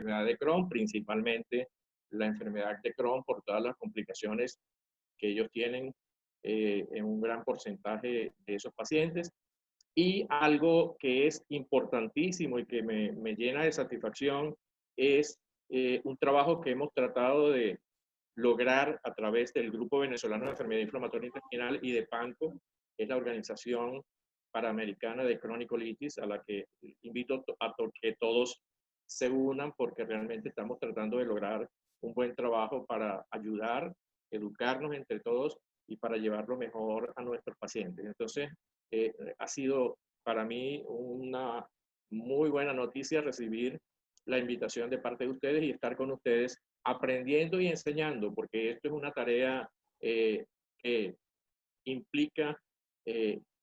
enfermedad de Crohn, principalmente la enfermedad de Crohn por todas las complicaciones que ellos tienen en un gran porcentaje de esos pacientes. Y algo que es importantísimo y que me llena de satisfacción es un trabajo que hemos tratado de lograr a través del Grupo Venezolano de Enfermedad Inflamatoria Intestinal y de PANCO, que es la Organización Panamericana de Cronicolitis, a la que invito a que todos se unan, porque realmente estamos tratando de lograr un buen trabajo para ayudar, educarnos entre todos y para llevarlo mejor a nuestros pacientes. Entonces, ha sido para mí una muy buena noticia recibir la invitación de parte de ustedes y estar con ustedes aprendiendo y enseñando, porque esto es una tarea que implica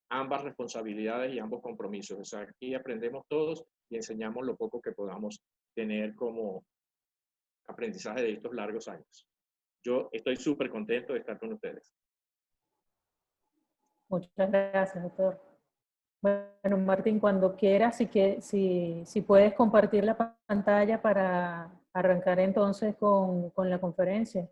ambas responsabilidades y ambos compromisos. O sea, aquí aprendemos todos y enseñamos lo poco que podamos tener como aprendizaje de estos largos años. Yo estoy súper contento de estar con ustedes. Muchas gracias, doctor. Bueno, Martín, cuando quieras, si puedes compartir la pantalla para arrancar entonces con la conferencia.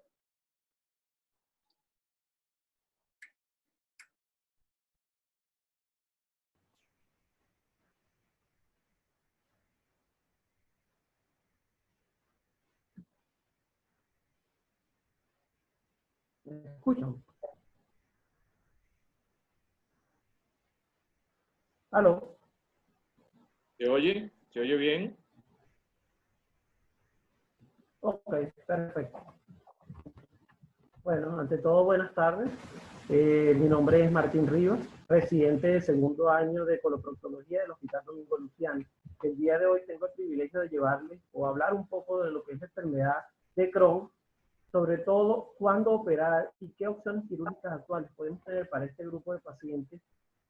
¿Me escuchan? ¿Aló? ¿Se oye? ¿Se oye bien? Ok, perfecto. Bueno, ante todo, buenas tardes. Mi nombre es Martín Rivas, residente de segundo año de coloproctología del Hospital Domingo Luciano. El día de hoy tengo el privilegio de llevarles o hablar un poco de lo que es la enfermedad de Crohn, sobre todo cuándo operar y qué opciones quirúrgicas actuales podemos tener para este grupo de pacientes,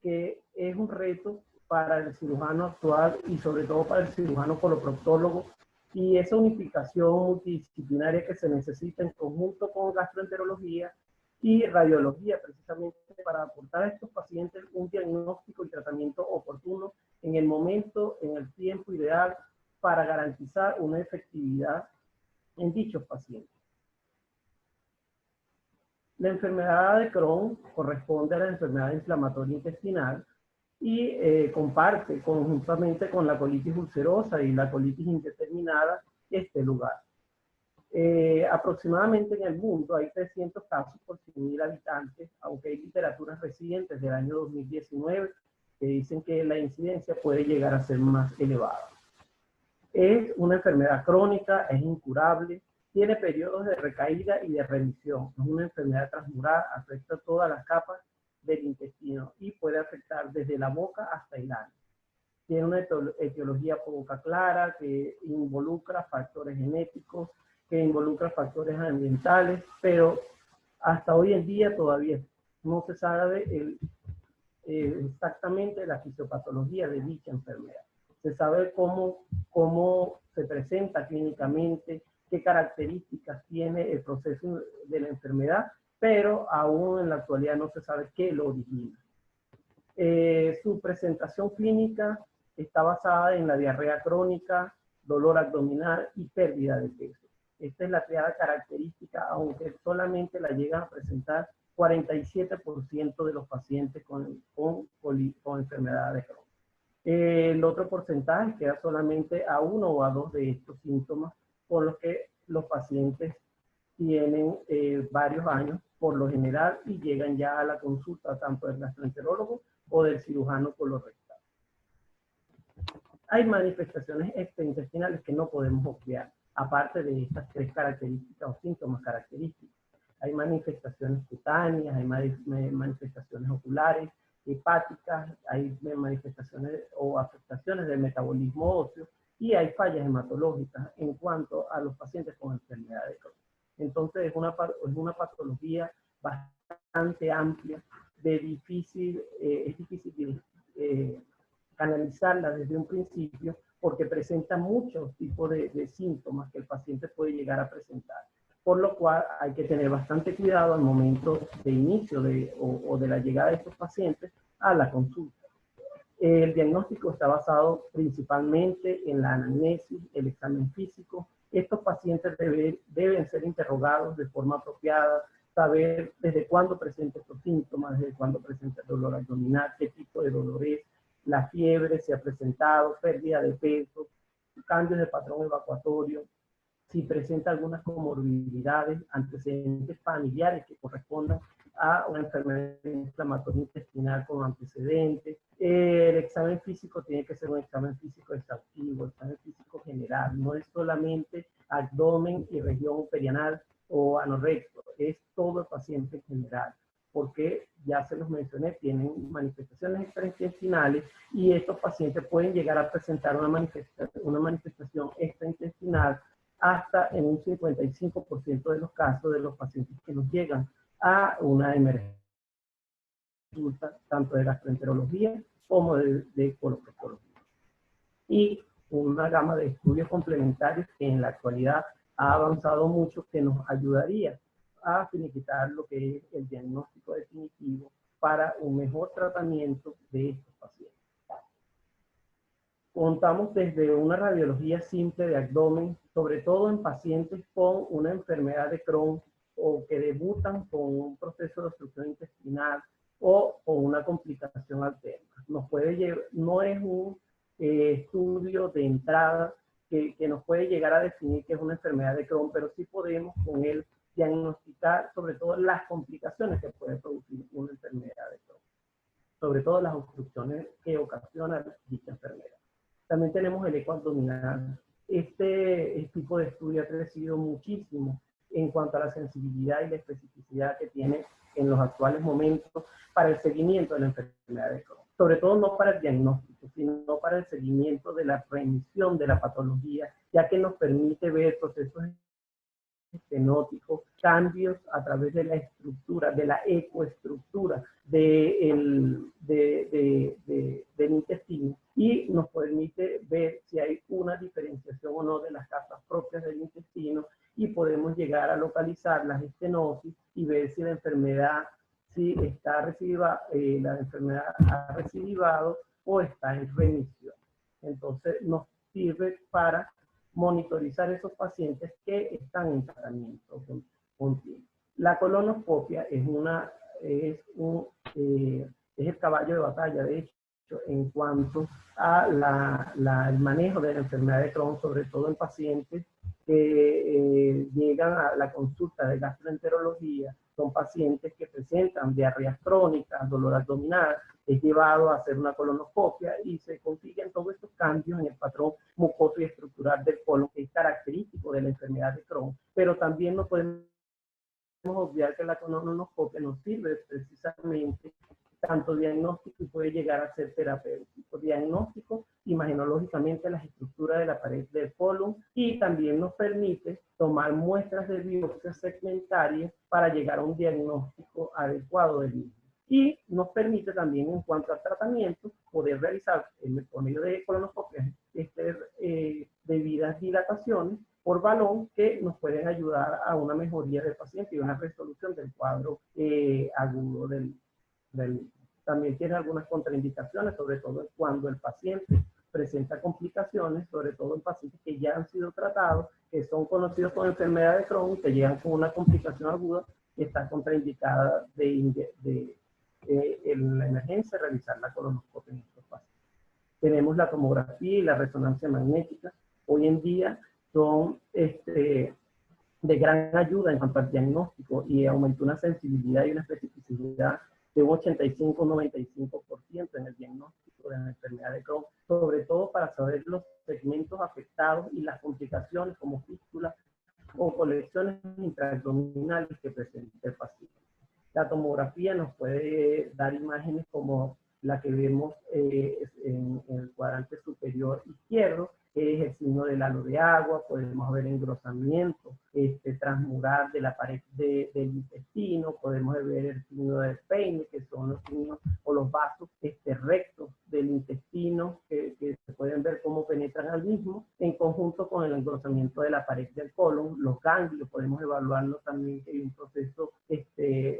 que es un reto para el cirujano actual y sobre todo para el cirujano coloproctólogo, y esa unificación multidisciplinaria que se necesita en conjunto con gastroenterología y radiología, precisamente para aportar a estos pacientes un diagnóstico y tratamiento oportuno en el momento, en el tiempo ideal, para garantizar una efectividad en dichos pacientes. La enfermedad de Crohn corresponde a la enfermedad inflamatoria intestinal y comparte conjuntamente con la colitis ulcerosa y la colitis indeterminada este lugar. Aproximadamente en el mundo hay 300 casos por 100.000 habitantes, aunque hay literaturas recientes del año 2019 que dicen que la incidencia puede llegar a ser más elevada. Es una enfermedad crónica, es incurable, tiene periodos de recaída y de remisión. Es una enfermedad transmural, afecta todas las capas del intestino y puede afectar desde la boca hasta el ano. Tiene una etiología poco clara que involucra factores genéticos, que involucra factores ambientales, pero hasta hoy en día todavía no se sabe exactamente la fisiopatología de dicha enfermedad. Se sabe cómo se presenta clínicamente, qué características tiene el proceso de la enfermedad, pero aún en la actualidad no se sabe qué lo origina. Su presentación clínica está basada en la diarrea crónica, dolor abdominal y pérdida de peso. Esta es la triada característica, aunque solamente la llegan a presentar 47% de los pacientes con enfermedad de Crohn. El otro porcentaje queda solamente a 1 o a 2 de estos síntomas, por los que los pacientes tienen varios años por lo general y llegan ya a la consulta tanto del gastroenterólogo o del cirujano colorectal. Hay manifestaciones extraintestinales que no podemos obviar, aparte de estas 3 características o síntomas característicos. Hay manifestaciones cutáneas, hay manifestaciones oculares, hepáticas, hay manifestaciones o afectaciones del metabolismo óseo y hay fallas hematológicas en cuanto a los pacientes con enfermedad de Crohn. Entonces es una patología bastante amplia, es difícil canalizarla desde un principio porque presenta muchos tipos de síntomas que el paciente puede llegar a presentar, por lo cual hay que tener bastante cuidado al momento de inicio o de la llegada de estos pacientes a la consulta. El diagnóstico está basado principalmente en la anamnesis, el examen físico. Estos pacientes deben ser interrogados de forma apropiada, saber desde cuándo presenta estos síntomas, desde cuándo presenta el dolor abdominal, qué tipo de dolor es, la fiebre, si ha presentado, pérdida de peso, cambios de patrón evacuatorio, si presenta algunas comorbilidades, antecedentes familiares que correspondan a una enfermedad inflamatoria intestinal con antecedentes. El examen físico tiene que ser un examen físico exhaustivo, examen físico general, no es solamente abdomen y región perianal o anorrecto, es todo el paciente en general, porque ya se los mencioné, tienen manifestaciones extraintestinales y estos pacientes pueden llegar a presentar una manifestación extraintestinal hasta en un 55% de los casos de los pacientes que nos llegan a una emergencia, tanto de gastroenterología como de coloproctología. Y una gama de estudios complementarios que en la actualidad ha avanzado mucho, que nos ayudaría a finiquitar lo que es el diagnóstico definitivo para un mejor tratamiento de estos pacientes. Contamos desde una radiología simple de abdomen, sobre todo en pacientes con una enfermedad de Crohn o que debutan con un proceso de obstrucción intestinal o con una complicación alterna. No es un estudio de entrada que nos puede llegar a definir que es una enfermedad de Crohn, pero sí podemos con él diagnosticar sobre todo las complicaciones que puede producir una enfermedad de Crohn, sobre todo las obstrucciones que ocasiona dicha enfermedad. También tenemos el eco abdominal. Este tipo de estudio ha crecido muchísimo en cuanto a la sensibilidad y la especificidad que tiene en los actuales momentos para el seguimiento de la enfermedad de Crohn. Sobre todo no para el diagnóstico, sino para el seguimiento de la remisión de la patología, ya que nos permite ver procesos fenótipos, cambios a través de la estructura, de la ecoestructura del intestino, y nos permite ver si hay una diferenciación o no de las capas propias del intestino, y podemos llegar a localizar las estenosis y ver si la enfermedad, la enfermedad ha recidivado o está en remisión. Entonces nos sirve para monitorizar esos pacientes que están en tratamiento continuo. La colonoscopia es el caballo de batalla, de hecho, en cuanto a el manejo de la enfermedad de Crohn, sobre todo en pacientes que llegan a la consulta de gastroenterología. Son pacientes que presentan diarreas crónicas, dolor abdominal, es llevado a hacer una colonoscopia y se consiguen todos estos cambios en el patrón mucoso y estructural del colon, que es característico de la enfermedad de Crohn. Pero también no podemos obviar que la colonoscopia nos sirve precisamente tanto diagnóstico y puede llegar a ser terapéutico. Diagnóstico, imagenológicamente, las estructuras de la pared del colon, y también nos permite tomar muestras de biopsia segmentarias para llegar a un diagnóstico adecuado del mismo. Y nos permite también, en cuanto al tratamiento, poder realizar por medio de colonoscopias debidas dilataciones por balón que nos pueden ayudar a una mejoría del paciente y una resolución del cuadro agudo del mismo. También tiene algunas contraindicaciones, sobre todo cuando el paciente presenta complicaciones, sobre todo en pacientes que ya han sido tratados, que son conocidos con enfermedad de Crohn, que llegan con una complicación aguda, que está contraindicada en la emergencia realizar la colonoscopia en estos pacientes. Tenemos la tomografía y la resonancia magnética. Hoy en día son de gran ayuda en cuanto al diagnóstico y aumentó una sensibilidad y una especificidad de un 85-95% en el diagnóstico de la enfermedad de Crohn, sobre todo para saber los segmentos afectados y las complicaciones como fístulas o colecciones intraabdominales que presenta el paciente. La tomografía nos puede dar imágenes como la que vemos en el cuadrante superior izquierdo, que es el signo del halo de agua. Podemos ver engrosamiento transmural de la pared del intestino, podemos ver el signo del peine, que son los signos o los vasos rectos del intestino, que se pueden ver cómo penetran al mismo, en conjunto con el engrosamiento de la pared del colon. Los ganglios, podemos evaluarlo también, que hay un proceso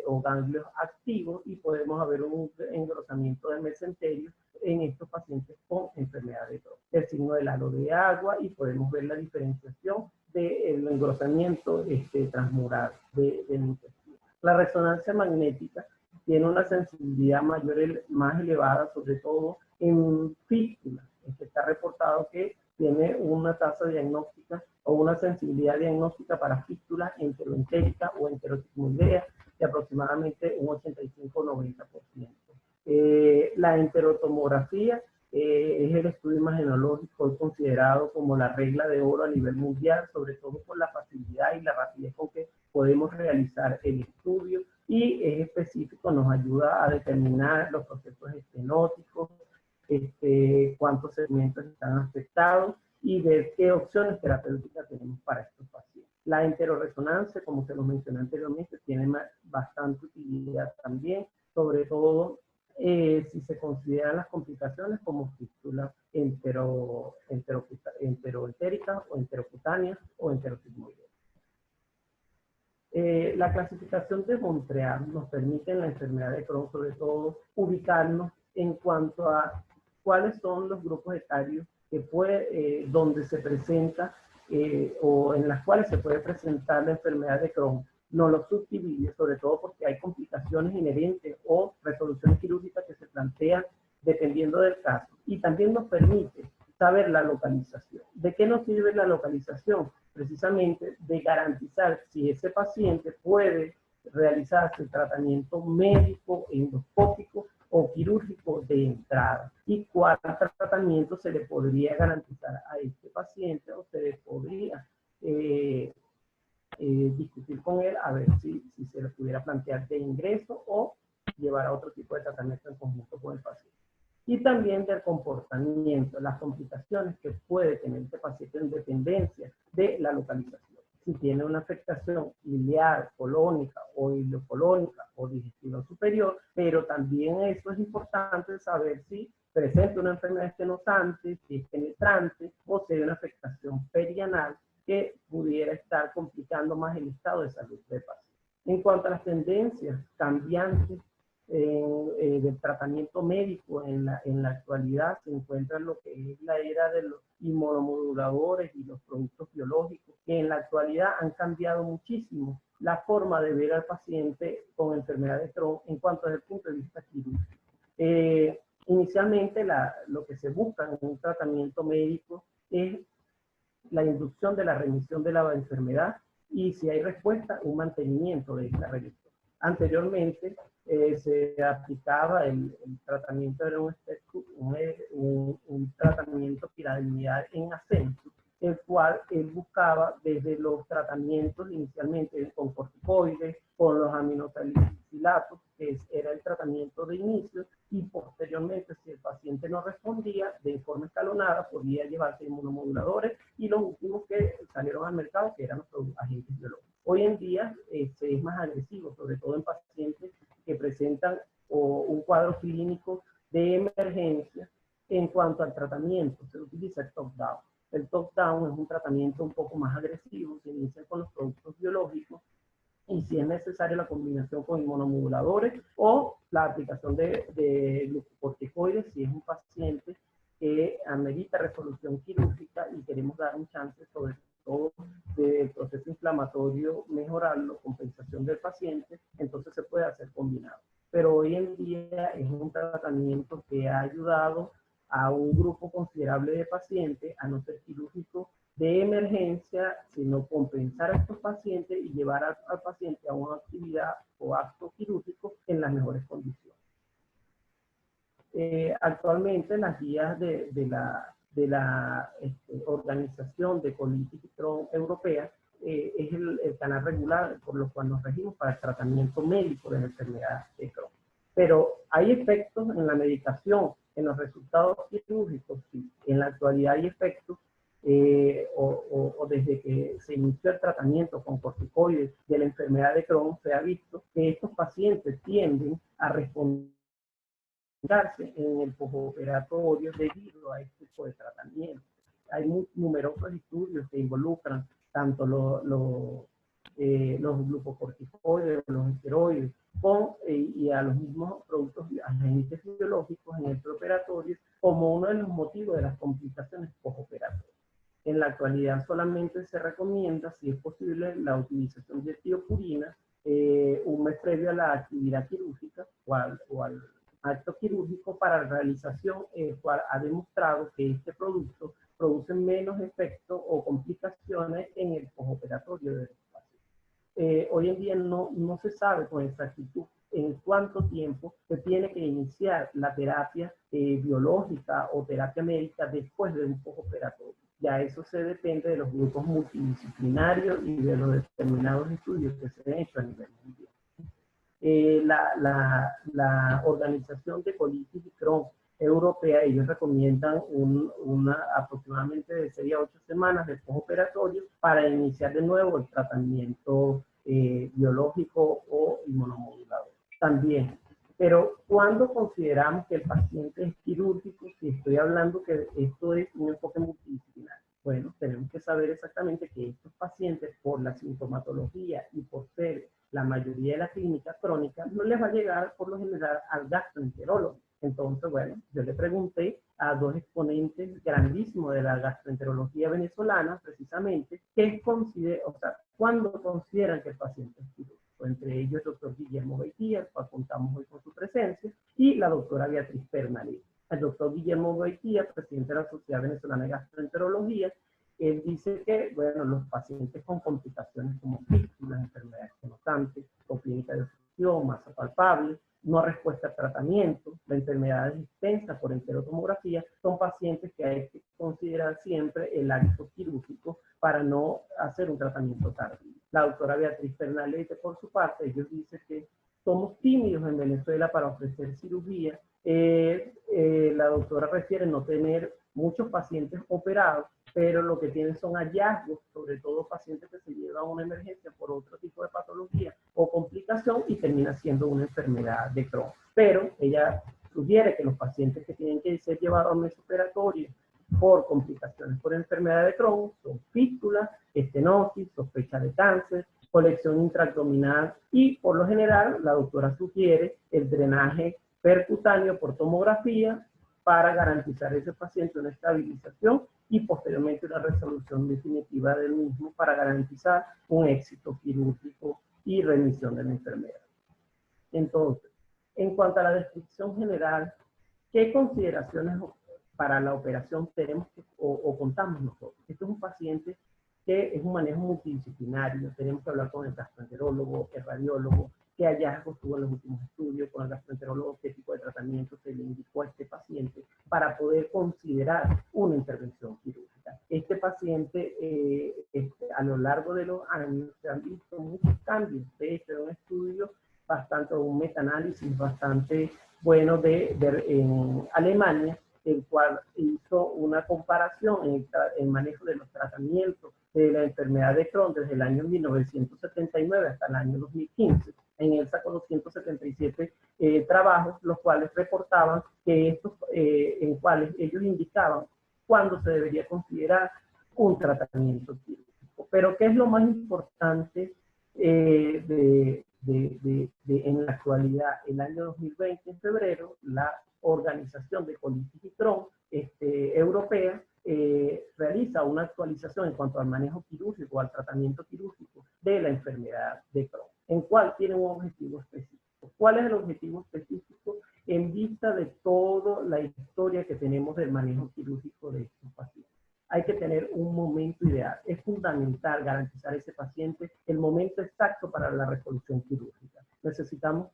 o ganglios activos, y podemos ver un engrosamiento del mesenterio en estos pacientes con enfermedad de Crohn. El signo del halo de agua, y podemos ver la diferenciación del engrosamiento transmural del intestino. La resonancia magnética tiene una sensibilidad mayor, más elevada, sobre todo en fístulas. Está reportado que tiene una tasa diagnóstica o una sensibilidad diagnóstica para fístulas enteroentérica o enterosigmoidea de aproximadamente un 85-90%. La enterotomografía es el estudio imagenológico considerado como la regla de oro a nivel mundial, sobre todo por la facilidad y la rapidez con que podemos realizar el estudio, y es específico, nos ayuda a determinar los procesos estenóticos, cuántos segmentos están afectados y ver qué opciones terapéuticas tenemos para estos pacientes. La enteroresonancia, como se lo mencioné anteriormente, tiene bastante utilidad también, sobre todo si se consideran las complicaciones como fístulas enteroentéricas o enterocutáneas o enterosigmoideas. La clasificación de Montreal nos permite en la enfermedad de Crohn, sobre todo, ubicarnos en cuanto a cuáles son los grupos etarios que donde se presenta o en las cuales se puede presentar la enfermedad de Crohn. No lo subdivide, sobre todo porque hay complicaciones inherentes o resoluciones quirúrgicas que se plantean dependiendo del caso. Y también nos permite saber la localización. ¿De qué nos sirve la localización? Precisamente de garantizar si ese paciente puede realizarse el tratamiento médico, endoscópico o quirúrgico de entrada, y cuál tratamiento se le podría garantizar a este paciente, o se le podría discutir con él a ver si se le pudiera plantear de ingreso o llevar a otro tipo de tratamiento en conjunto con el paciente. Y también del comportamiento, las complicaciones que puede tener este paciente en dependencia de la localización. Si tiene una afectación ileal, colónica o ileocolónica o digestiva superior, pero también eso es importante saber si presenta una enfermedad estenosante, si es penetrante o si hay una afectación perianal que pudiera estar complicando más el estado de salud del paciente. En cuanto a las tendencias cambiantes del tratamiento médico en la actualidad, se encuentra lo que es la era de los inmunomoduladores y los productos biológicos, que en la actualidad han cambiado muchísimo la forma de ver al paciente con enfermedad de Crohn en cuanto desde el punto de vista quirúrgico. Inicialmente lo que se busca en un tratamiento médico es la inducción de la remisión de la enfermedad, y si hay respuesta, un mantenimiento de esta remisión. Anteriormente se aplicaba el tratamiento, era un tratamiento piramidal en ascenso, el cual él buscaba desde los tratamientos inicialmente con corticoides, con los aminosalicilatos, que era el tratamiento de inicio, y posteriormente, si el paciente no respondía de forma escalonada, podía llevarse inmunomoduladores, y los últimos que salieron al mercado, que eran los agentes biológicos. Hoy en día es más agresivo, sobre todo en pacientes que presentan un cuadro clínico de emergencia. En cuanto al tratamiento, se utiliza el top-down. El top-down es un tratamiento un poco más agresivo, se inicia con los productos biológicos, y si es necesario la combinación con inmunomoduladores o la aplicación de glucocorticoides si es un paciente que amerita resolución quirúrgica y queremos dar un chance sobre todo del proceso inflamatorio, mejorarlo, compensación del paciente, entonces se puede hacer combinado. Pero hoy en día es un tratamiento que ha ayudado a un grupo considerable de pacientes a no ser quirúrgico de emergencia, sino compensar a estos pacientes y llevar al paciente a una actividad o acto quirúrgico en las mejores condiciones. Actualmente las guías de la Organización de Colitis Crohn Europea es el canal regular por lo cual nos regimos para el tratamiento médico de la enfermedad de Crohn. Pero hay efectos en la medicación, en los resultados quirúrgicos, sí. En la actualidad hay efectos o desde que se inició el tratamiento con corticoides de la enfermedad de Crohn, se ha visto que estos pacientes tienden a responderse en el postoperatorio debido a este tipo de tratamiento. Hay numerosos estudios que involucran tanto los glucocorticoides, los esteroides, y a los mismos productos agentes biológicos en el preoperatorio como uno de los motivos de las complicaciones postoperatorias. En la actualidad solamente se recomienda, si es posible, la utilización de tiopurina un mes previo a la actividad quirúrgica o al acto quirúrgico para la realización, el cual ha demostrado que este producto produce menos efectos o complicaciones en el postoperatorio de los pacientes. Hoy en día no se sabe con exactitud en cuánto tiempo se tiene que iniciar la terapia biológica o terapia médica después de un postoperatorio. Ya eso se depende de los grupos multidisciplinarios y de los determinados estudios que se han hecho a nivel mundial. La Organización de Colitis y Crohn Europea, ellos recomiendan aproximadamente de 6 a 8 semanas de postoperatorio para iniciar de nuevo el tratamiento biológico o inmunomodulador. También, pero ¿cuándo consideramos que el paciente es quirúrgico? Si estoy hablando que esto es un enfoque multidisciplinario. Bueno, tenemos que saber exactamente que estos pacientes, por la sintomatología y por ser la mayoría de la clínica crónica, no les va a llegar por lo general al gastroenterólogo. Entonces, bueno, yo le pregunté a dos exponentes grandísimos de la gastroenterología venezolana, precisamente, ¿cuándo consideran que el paciente es quirúrgico? Entre ellos el doctor Guillermo Beitía, el cual contamos hoy con su presencia, y la doctora Beatriz Pernalé. El doctor Guillermo Beitía, presidente de la Sociedad Venezolana de Gastroenterología, él dice que, bueno, los pacientes con complicaciones como fístulas, enfermedades constantes, con clínica de obstrucción, masa palpable, no respuesta al tratamiento, la enfermedad extensa por enterotomografía, son pacientes que hay que considerar siempre el acto quirúrgico para no hacer un tratamiento tardío. La doctora Beatriz Pernalete, por su parte, ellos dicen que somos tímidos en Venezuela para ofrecer cirugía. La doctora refiere no tener muchos pacientes operados, pero lo que tienen son hallazgos, sobre todo pacientes que se llevan a una emergencia por otro tipo de patología o complicación y termina siendo una enfermedad de Crohn. Pero ella sugiere que los pacientes que tienen que ser llevados a mesoperatorio por complicaciones por enfermedad de Crohn son fístulas, estenosis, sospecha de cáncer, colección intraabdominal y por lo general la doctora sugiere el drenaje percutáneo por tomografía para garantizar a ese paciente una estabilización y posteriormente una resolución definitiva del mismo para garantizar un éxito quirúrgico y remisión de la enfermedad. Entonces, en cuanto a la descripción general, ¿qué consideraciones para la operación tenemos o contamos nosotros? Esto es un paciente que es un manejo multidisciplinario, tenemos que hablar con el gastroenterólogo, el radiólogo, qué hallazgos tuvo en los últimos estudios, con el gastroenterólogo, qué tipo de tratamiento se le indicó a este paciente para poder considerar una intervención quirúrgica. Este paciente, a lo largo de los años, se han visto muchos cambios. De hecho, un estudio un metaanálisis bastante bueno en Alemania, el cual hizo una comparación en el manejo de los tratamientos de la enfermedad de Crohn desde el año 1979 hasta el año 2015. En él sacó los 177 trabajos, los cuales reportaban que en cuales ellos indicaban cuándo se debería considerar un tratamiento quirúrgico. Pero ¿qué es lo más importante en la actualidad? El año 2020, en febrero, la Organización de Colitis y Crohn europea realiza una actualización en cuanto al manejo quirúrgico, al tratamiento quirúrgico de la enfermedad de Crohn, en cual tiene un objetivo específico. ¿Cuál es el objetivo específico? En vista de toda la historia que tenemos del manejo quirúrgico de estos pacientes. Hay que tener un momento ideal. Es fundamental garantizar a ese paciente el momento exacto para la resolución quirúrgica. Necesitamos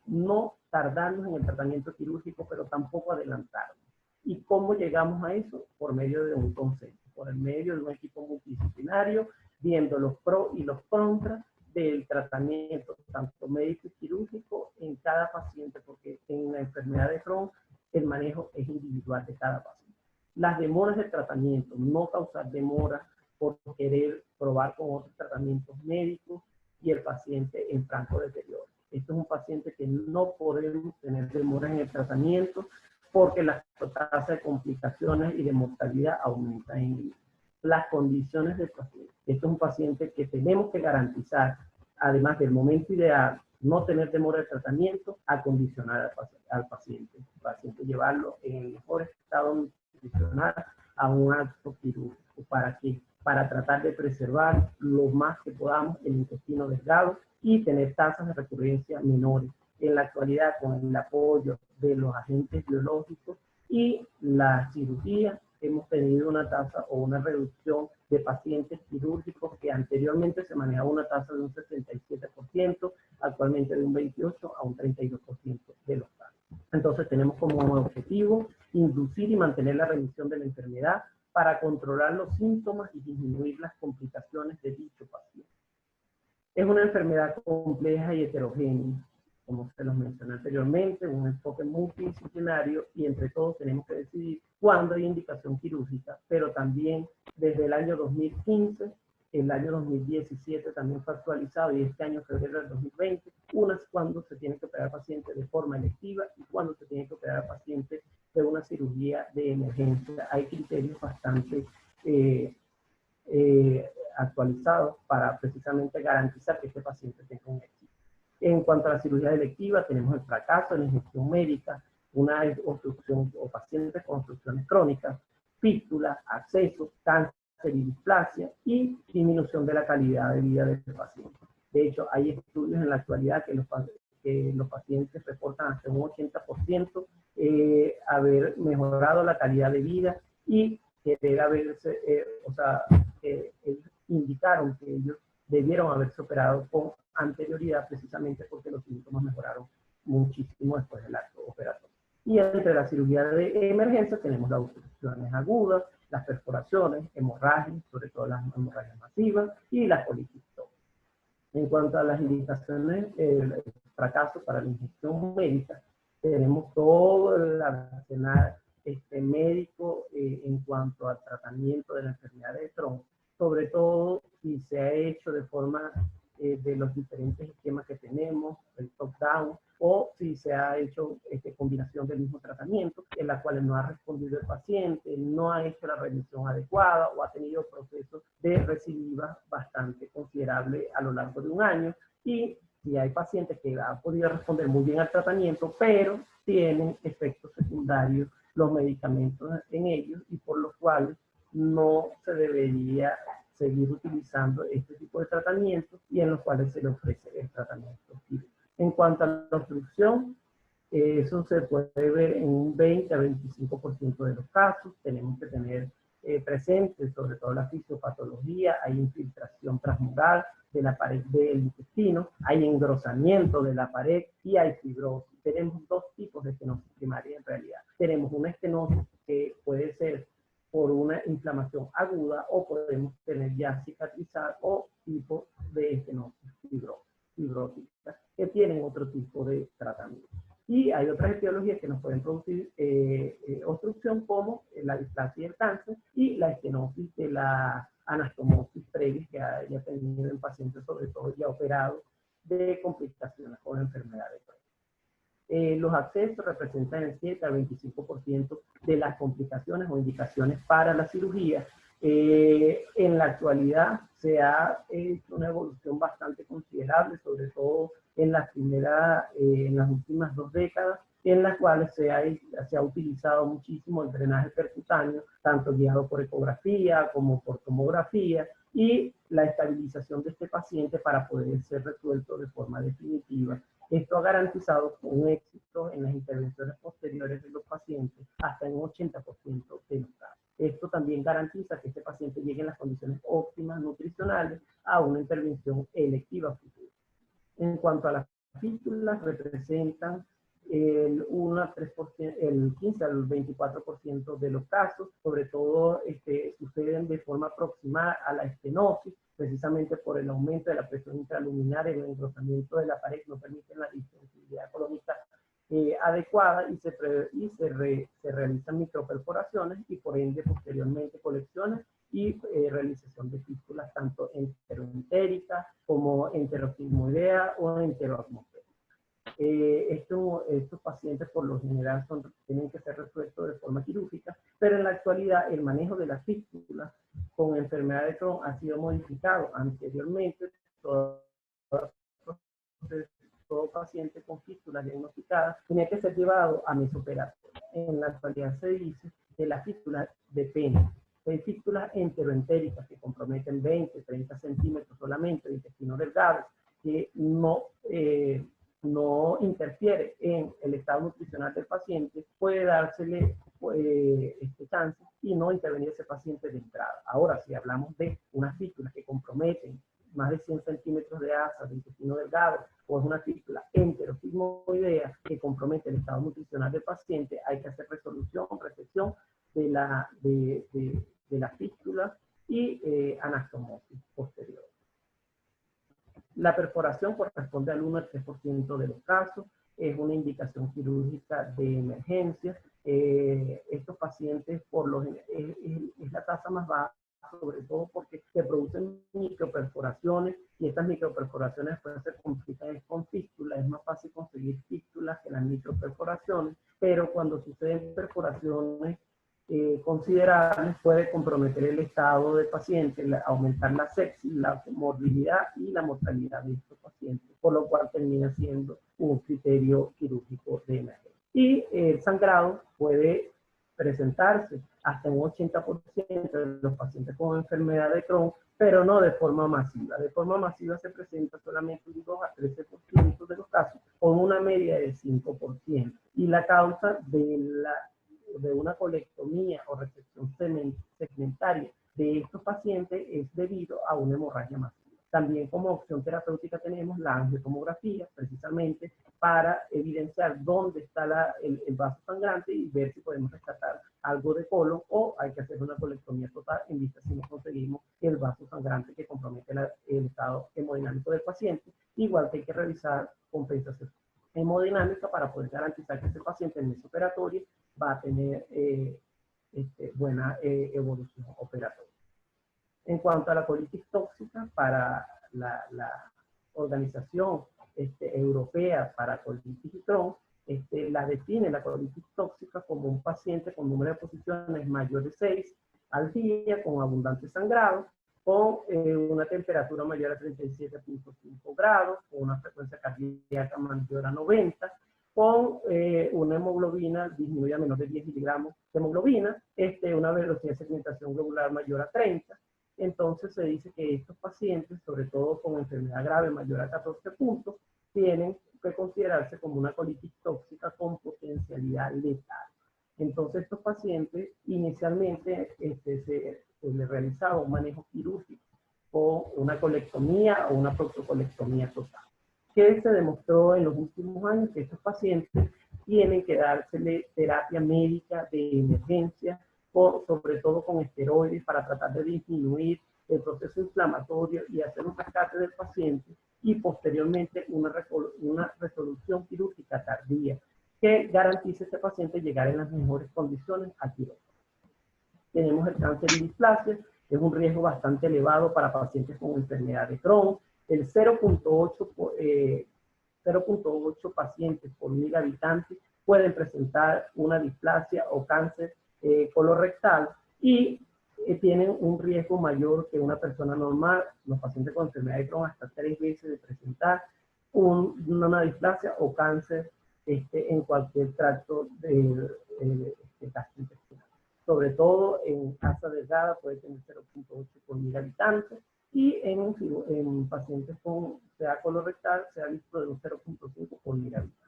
no tardarnos en el tratamiento quirúrgico, pero tampoco adelantarnos. ¿Y cómo llegamos a eso? Por medio de un consenso, por el medio de un equipo multidisciplinario, viendo los pros y los contras del tratamiento, tanto médico y quirúrgico, en cada paciente, porque en la enfermedad de Crohn el manejo es individual de cada paciente. Las demoras de tratamiento, no causar demoras por querer probar con otros tratamientos médicos y el paciente en franco deterioro. Este es un paciente que no podemos tener demoras en el tratamiento porque la tasa de complicaciones y de mortalidad aumenta en las condiciones del paciente. Esto es un paciente que tenemos que garantizar, además del momento ideal, no tener demora de tratamiento, acondicionar al paciente. El paciente llevarlo en el mejor estado nutricional a un acto quirúrgico. ¿Para qué? Para tratar de preservar lo más que podamos el intestino delgado y tener tasas de recurrencia menores. En la actualidad, con el apoyo de los agentes biológicos y la cirugía, hemos tenido una tasa o una reducción de pacientes quirúrgicos que anteriormente se manejaba una tasa de un 67%, actualmente de un 28 a un 32% de los casos. Entonces tenemos como objetivo inducir y mantener la remisión de la enfermedad para controlar los síntomas y disminuir las complicaciones de dicho paciente. Es una enfermedad compleja y heterogénea, como se los mencioné anteriormente, un enfoque multidisciplinario y entre todos tenemos que decidir cuándo hay indicación quirúrgica, pero también desde el año 2015, el año 2017 también fue actualizado y este año, febrero del 2020, cuando se tiene que operar pacientes de forma electiva y cuando se tiene que operar pacientes de una cirugía de emergencia. Hay criterios bastante actualizados para precisamente garantizar que este paciente tenga un éxito. En cuanto a la cirugía electiva, tenemos el fracaso en la ingestión médica, una obstrucción o pacientes con obstrucciones crónicas, fístula, abscesos, cáncer y displasia y disminución de la calidad de vida del paciente. De hecho, hay estudios en la actualidad que los pacientes reportan hasta un 80% haber mejorado la calidad de vida y querer haberse, indicaron que ellos debieron haberse operado con anterioridad precisamente porque los síntomas mejoraron muchísimo después del acto operatorio. Y entre la cirugía de emergencia tenemos las obstrucciones agudas, las perforaciones, hemorragias, sobre todo las hemorragias masivas y las poliquistosas. En cuanto a las indicaciones, el fracaso para la ingestión médica, tenemos todo el arsenal médico en cuanto al tratamiento de la enfermedad de Crohn, sobre todo si se ha hecho de forma de los diferentes esquemas que tenemos, el top-down, o si se ha hecho combinación del mismo tratamiento, en la cual no ha respondido el paciente, no ha hecho la remisión adecuada o ha tenido procesos de recidiva bastante considerable a lo largo de un año. Y si hay pacientes que han podido responder muy bien al tratamiento, pero tienen efectos secundarios los medicamentos en ellos y por los cuales no se debería seguir utilizando este tipo de tratamientos y en los cuales se le ofrece el tratamiento quirúrgico. En cuanto a la obstrucción, eso se puede ver en un 20 a 25% de los casos. Tenemos que tener presente sobre todo la fisiopatología, hay infiltración transmural de la pared del intestino, hay engrosamiento de la pared y hay fibrosis. Tenemos dos tipos de estenosis primaria en realidad. Tenemos una estenosis que puede ser por una inflamación aguda o podemos tener ya cicatrizar o tipo de estenosis fibrótica que tienen otro tipo de tratamiento. Y hay otras etiologías que nos pueden producir obstrucción como la displasia y el cáncer y la estenosis de la anastomosis previa que haya tenido en pacientes sobre todo ya operados de complicaciones con la enfermedad de Crohn. Los abscesos representan el 7 al 25% de las complicaciones o indicaciones para la cirugía. En la actualidad se ha hecho una evolución bastante considerable, sobre todo en las últimas 2 décadas, en las cuales se ha utilizado muchísimo el drenaje percutáneo, tanto guiado por ecografía como por tomografía, y la estabilización de este paciente para poder ser resuelto de forma definitiva. Esto ha garantizado un éxito en las intervenciones posteriores de los pacientes hasta en un 80% de los casos. Esto también garantiza que este paciente llegue en las condiciones óptimas nutricionales a una intervención electiva futura. En cuanto a las fístulas, representan el 15 al 24% de los casos, sobre todo suceden de forma aproximada a la estenosis, precisamente por el aumento de la presión intraluminaria y el engrosamiento de la pared no permiten la distensibilidad colónica adecuada y se realizan microperforaciones y por ende posteriormente colecciones y realización de fístulas tanto enteroentéricas como enterosigmoidea o enteroatmosféricas. Estos pacientes por lo general tienen que ser resueltos de forma quirúrgica, pero en la actualidad el manejo de las fístulas con enfermedad de Crohn ha sido modificado. Anteriormente, todo paciente con fístulas diagnosticadas tenía que ser llevado a mesoperatorio. En la actualidad se dice que las fístulas dependen. Hay fístulas enteroentéricas que comprometen 20, 30 centímetros solamente de intestino delgado, que no interfiere en el estado nutricional del paciente, puede dársele este chance y no intervenir ese paciente de entrada. Ahora, si hablamos de unas fístulas que comprometen más de 100 centímetros de asa de intestino delgado, o es una fístula enterosigmoidea que compromete el estado nutricional del paciente, hay que hacer resolución, resección de la fístula y anastomosis posterior. La perforación corresponde al 1 al 3% de los casos, es una indicación quirúrgica de emergencia. Estos pacientes, por lo general, es la tasa más baja, sobre todo porque se producen microperforaciones y estas microperforaciones pueden ser complicadas con fístulas. Es más fácil conseguir fístulas que las microperforaciones, pero cuando suceden perforaciones considerables puede comprometer el estado del paciente, aumentar la sepsis, la morbilidad y la mortalidad de estos pacientes, por lo cual termina siendo un criterio quirúrgico de emergencia. Y el sangrado puede presentarse hasta un 80% de los pacientes con enfermedad de Crohn, pero no de forma masiva. De forma masiva se presenta solamente un 2 a 13% de los casos, con una media de 5%. Y la causa de una colectomía o resección segmentaria de estos pacientes es debido a una hemorragia masiva. También como opción terapéutica tenemos la angiotomografía, precisamente para evidenciar dónde está el vaso sangrante y ver si podemos rescatar algo de colon, o hay que hacer una colectomía total en vista si no conseguimos el vaso sangrante que compromete el estado hemodinámico del paciente. Igual que hay que revisar compensación hemodinámica para poder garantizar que ese paciente en mesoperatorio va a tener buena evolución operatoria. En cuanto a la colitis tóxica, para la Organización Europea para Colitis y Crohn, la define la colitis tóxica como un paciente con número de posiciones mayor de 6 al día, con abundante sangrado, con una temperatura mayor a 37.5 grados, con una frecuencia cardíaca mayor a 90, con una hemoglobina disminuida a menos de 10 miligramos de hemoglobina, una velocidad de segmentación globular mayor a 30. Entonces se dice que estos pacientes, sobre todo con enfermedad grave mayor a 14 puntos, tienen que considerarse como una colitis tóxica con potencialidad letal. Entonces estos pacientes inicialmente se les realizaba un manejo quirúrgico con una colectomía o una proctocolectomía total. Que se demostró en los últimos años que estos pacientes tienen que dársele terapia médica de emergencia, sobre todo con esteroides, para tratar de disminuir el proceso inflamatorio y hacer un rescate del paciente, y posteriormente una resolución quirúrgica tardía que garantice a este paciente llegar en las mejores condiciones a quirófano. Tenemos el cáncer y displasia, es un riesgo bastante elevado para pacientes con enfermedad de Crohn. El 0.8 pacientes por 1000 habitantes pueden presentar una displasia o cáncer colorectal y tienen un riesgo mayor que una persona normal. Los pacientes con enfermedad de Crohn hasta 3 veces de presentar una displasia o cáncer en cualquier tracto gastrointestinal. Sobre todo en asa delgada puede tener 0.8 por 1000 habitantes, y en pacientes con sea colorectal se ha visto de un 0.5 por 1000 habitantes.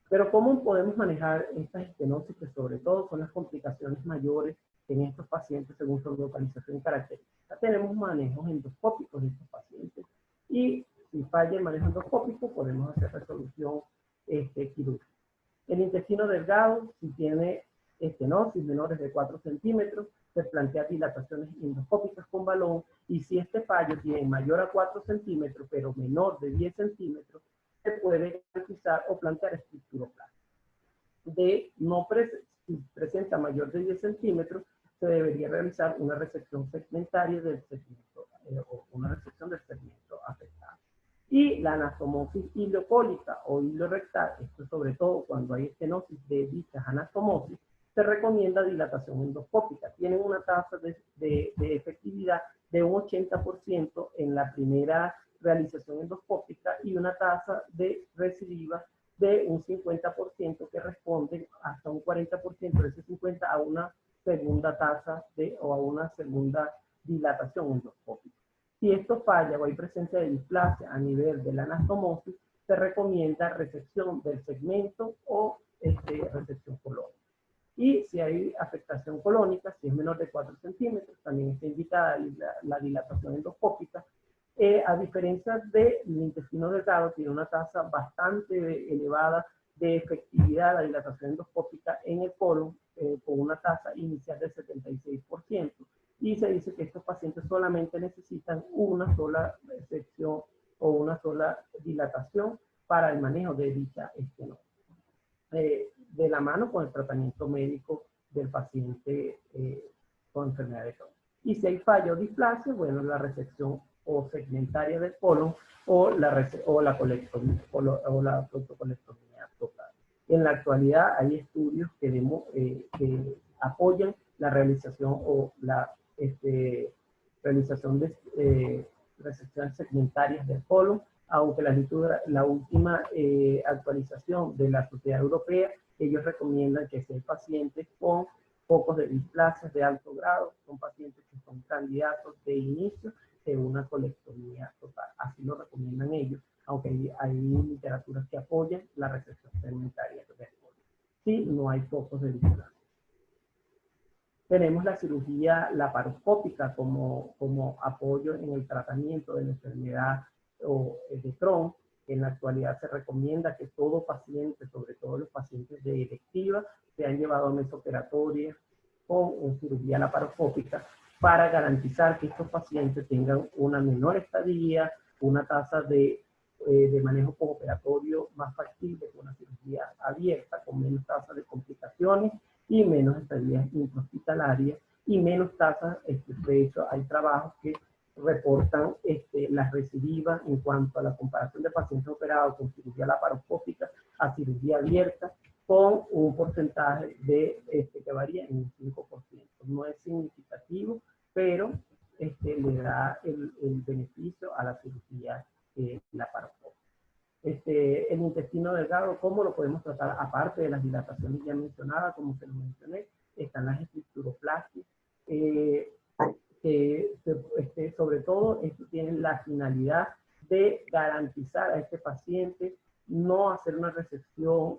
Pero ¿cómo podemos manejar estas estenosis, que sobre todo son las complicaciones mayores en estos pacientes según su localización y característica? Tenemos manejos endoscópicos de estos pacientes, y si falla el manejo endoscópico podemos hacer resolución quirúrgica. El intestino delgado, si tiene estenosis menores de 4 centímetros, se plantea dilataciones endoscópicas con balón, y si este fallo tiene mayor a 4 centímetros pero menor de 10 centímetros, se puede garantizar o plantear estructuroplastia. Si presenta mayor de 10 centímetros, se debería realizar una resección segmentaria del segmento, o una resección del segmento afectado. Y la anastomosis ileocólica o ileorectal, esto sobre todo cuando hay estenosis de dichas anastomosis, se recomienda dilatación endoscópica. Tienen una tasa de efectividad de un 80% en la primera realización endoscópica y una tasa de recidiva de un 50% que responde hasta un 40% de ese 50% a una segunda tasa o a una segunda dilatación endoscópica. Si esto falla o hay presencia de displasia a nivel de la anastomosis, se recomienda resección del segmento o resección colónica. Y si hay afectación colónica, si es menor de 4 centímetros, también está indicada la dilatación endoscópica. A diferencia del intestino delgado, tiene una tasa bastante elevada de efectividad la dilatación endoscópica en el colon, con una tasa inicial del 76%. Y se dice que estos pacientes solamente necesitan una sola sección o una sola dilatación para el manejo de dicha estenosis. De la mano con el tratamiento médico del paciente con enfermedad de Crohn. Y si hay fallo o displasia, bueno, la resección o segmentaria del colon o la colectomía o la proctocolectomía total. En la actualidad hay estudios que apoyan la realización o la realización de resecciones segmentarias del colon, aunque la última actualización de la Sociedad Europea, ellos recomiendan que si hay pacientes con focos de displasias de alto grado, son pacientes que son candidatos de inicio de una colectomía total. Así lo recomiendan ellos, aunque hay literaturas que apoyan la resección segmentaria del colon. Sí, no hay focos de displasia. Tenemos la cirugía laparoscópica como apoyo en el tratamiento de la enfermedad de Crohn. En la actualidad se recomienda que todo paciente, sobre todo los pacientes de electiva, sean llevados a mesa operatoria con cirugía laparoscópica para garantizar que estos pacientes tengan una menor estadía, una tasa de manejo postoperatorio más factible que una cirugía abierta, con menos tasa de complicaciones y menos estadías intrahospitalarias y menos tasas. De hecho, hay trabajos que reportan las recidivas en cuanto a la comparación de pacientes operados con cirugía laparoscópica a cirugía abierta, con un porcentaje que varía en un 5%. No es significativo, pero le da el beneficio a la cirugía laparoscópica. El intestino delgado, ¿cómo lo podemos tratar? Aparte de las dilataciones ya mencionadas, como se lo mencioné, están las estructuroplastias, sobre todo esto tiene la finalidad de garantizar a este paciente no hacer una resección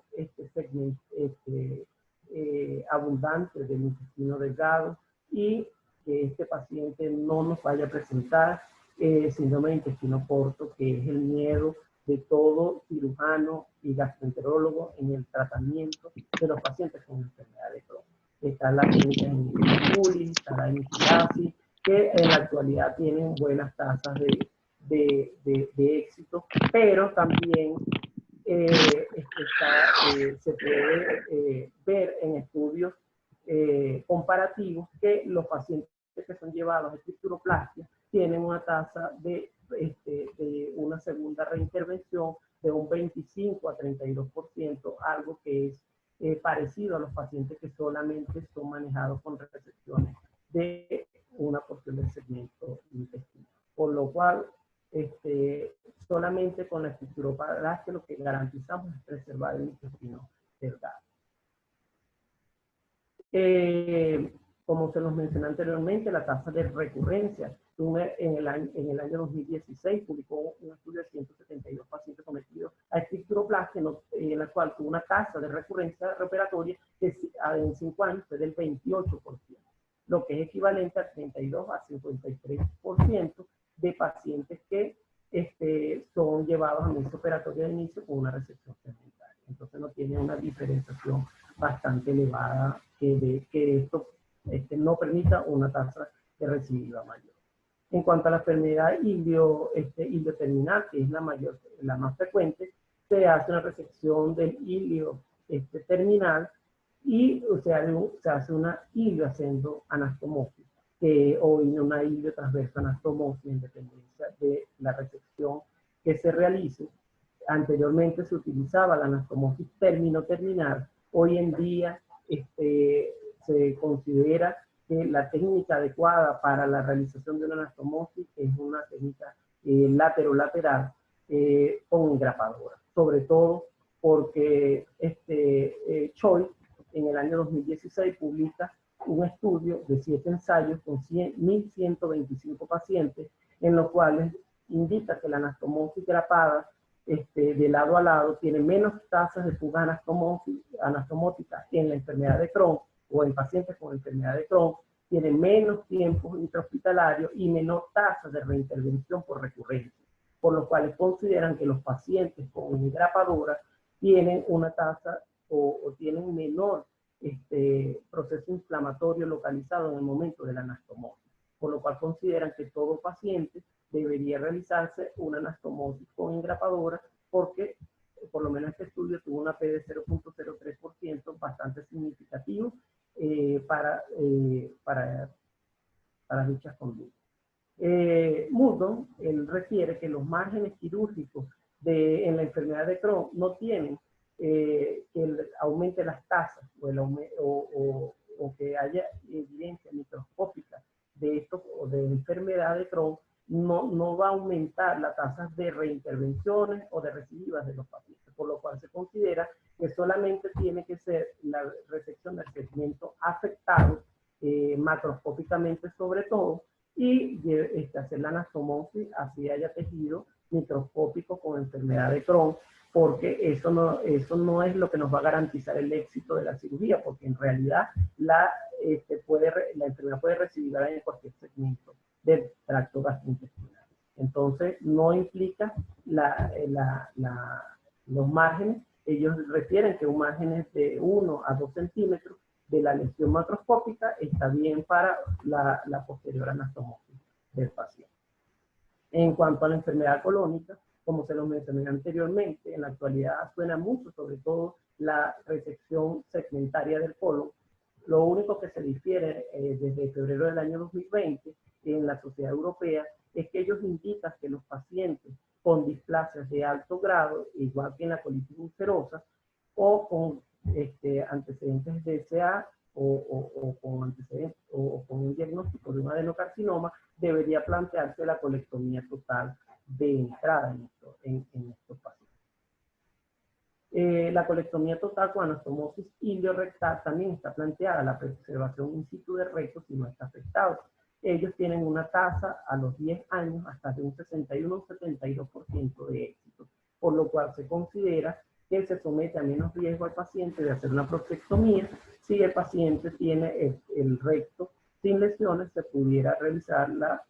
abundante del intestino delgado y que este paciente no nos vaya a presentar síndrome de intestino corto, que es el miedo de todo cirujano y gastroenterólogo en el tratamiento de los pacientes con enfermedad de Crohn. Está la técnica de está la enifilasis, que en la actualidad tienen buenas tasas de éxito, pero también se puede ver en estudios comparativos que los pacientes que son llevados a estructuroplastia tienen una tasa de una segunda reintervención de un 25 a 32%, algo que es parecido a los pacientes que solamente son manejados con resecciones de una porción del segmento intestinal. Por lo cual, solamente con la estructuroplastia lo que garantizamos es preservar el intestino delgado. Como se nos mencionó anteriormente, la tasa de recurrencia. En el año 2016 publicó un estudio de 172 pacientes sometidos a estructuroplastia, en la cual tuvo una tasa de recurrencia reoperatoria que en 5 años fue del 28%, lo que es equivalente a 32 a 53% de pacientes que son llevados a mesa operatoria de inicio con una resección segmentaria. Entonces no tiene una diferenciación bastante elevada que esto no permita una tasa de recidiva mayor. En cuanto a la enfermedad ilioterminal, que es la más frecuente, se hace una resección del ilio terminal y se hace una ilioascendoanastomosis o una iliotransversoanastomosis en dependencia de la resección que se realice. Anteriormente se utilizaba la anastomosis terminal, hoy en día se considera que la técnica adecuada para la realización de una anastomosis es una técnica lateral con engrapadora, sobre todo porque Choi en el año 2016 publica un estudio de 7 ensayos con 1.125 pacientes, en los cuales indica que la anastomosis grapada de lado a lado tiene menos tasas de fuga anastomótica en la enfermedad de Crohn o en pacientes con enfermedad de Crohn, tiene menos tiempos intrahospitalarios y menor tasa de reintervención por recurrencia, por lo cual consideran que los pacientes con engrapadora tienen una tasa o tienen menor proceso inflamatorio localizado en el momento de la anastomosis, por lo cual consideran que todo paciente debería realizarse una anastomosis con engrapadora porque por lo menos este estudio tuvo una P de 0.03% bastante significativo para dichas conductas. Murdo, él refiere que los márgenes quirúrgicos en la enfermedad de Crohn no tienen que aumente las tasas o que haya evidencia microscópica de esto o de enfermedad de Crohn, no va a aumentar las tasas de reintervenciones o de recidivas de los pacientes, por lo cual se considera que solamente tiene que ser la resección del segmento afectado, macroscópicamente sobre todo, y hacer la anastomosis así haya tejido microscópico con enfermedad de Crohn, porque eso no es lo que nos va a garantizar el éxito de la cirugía, porque en realidad la enfermedad puede recidir en cualquier segmento del tracto gastrointestinal. Entonces, no implica los márgenes. Ellos refieren que un margen de 1 a 2 centímetros de la lesión macroscópica está bien para la posterior anastomosis del paciente. En cuanto a la enfermedad colónica, como se lo mencioné anteriormente, en la actualidad suena mucho, sobre todo la resección segmentaria del colon. Lo único que se difiere desde febrero del año 2020 en la Sociedad Europea es que ellos indican que los pacientes con displasias de alto grado, igual que en la colitis ulcerosa, o con antecedentes de SA o con un diagnóstico de un adenocarcinoma, debería plantearse la colectomía total de entrada en estos pacientes. La colectomía total con anastomosis iliorectal también está planteada, la preservación in situ del recto si no está afectado. Ellos tienen una tasa a los 10 años hasta de un 61 o 72% de éxito, por lo cual se considera que se somete a menos riesgo al paciente de hacer una prostatectomía. Si el paciente tiene el recto sin lesiones, se pudiera realizar la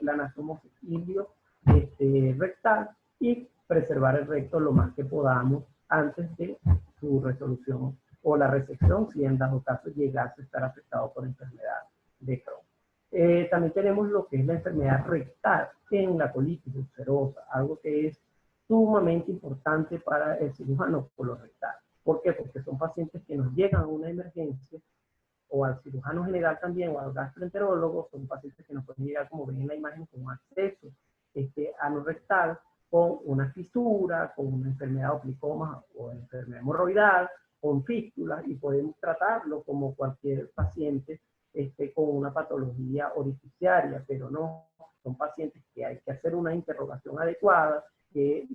anastomosis ilio-rectal y preservar el recto lo más que podamos antes de su resolución o la resección, si en dado caso llegase a estar afectado por enfermedad de Crohn. También tenemos lo que es la enfermedad rectal en la colitis ulcerosa, algo que es sumamente importante para el cirujano colorectal. ¿Por qué? Porque son pacientes que nos llegan a una emergencia, o al cirujano general también, o al gastroenterólogo, son pacientes que nos pueden llegar, como ven en la imagen, con acceso anorrectal, con una fisura, con una enfermedad oplicoma o enfermedad hemorroidal, con fístulas, y podemos tratarlo como cualquier paciente con una patología orificiaria, pero no, son pacientes que hay que hacer una interrogación adecuada, que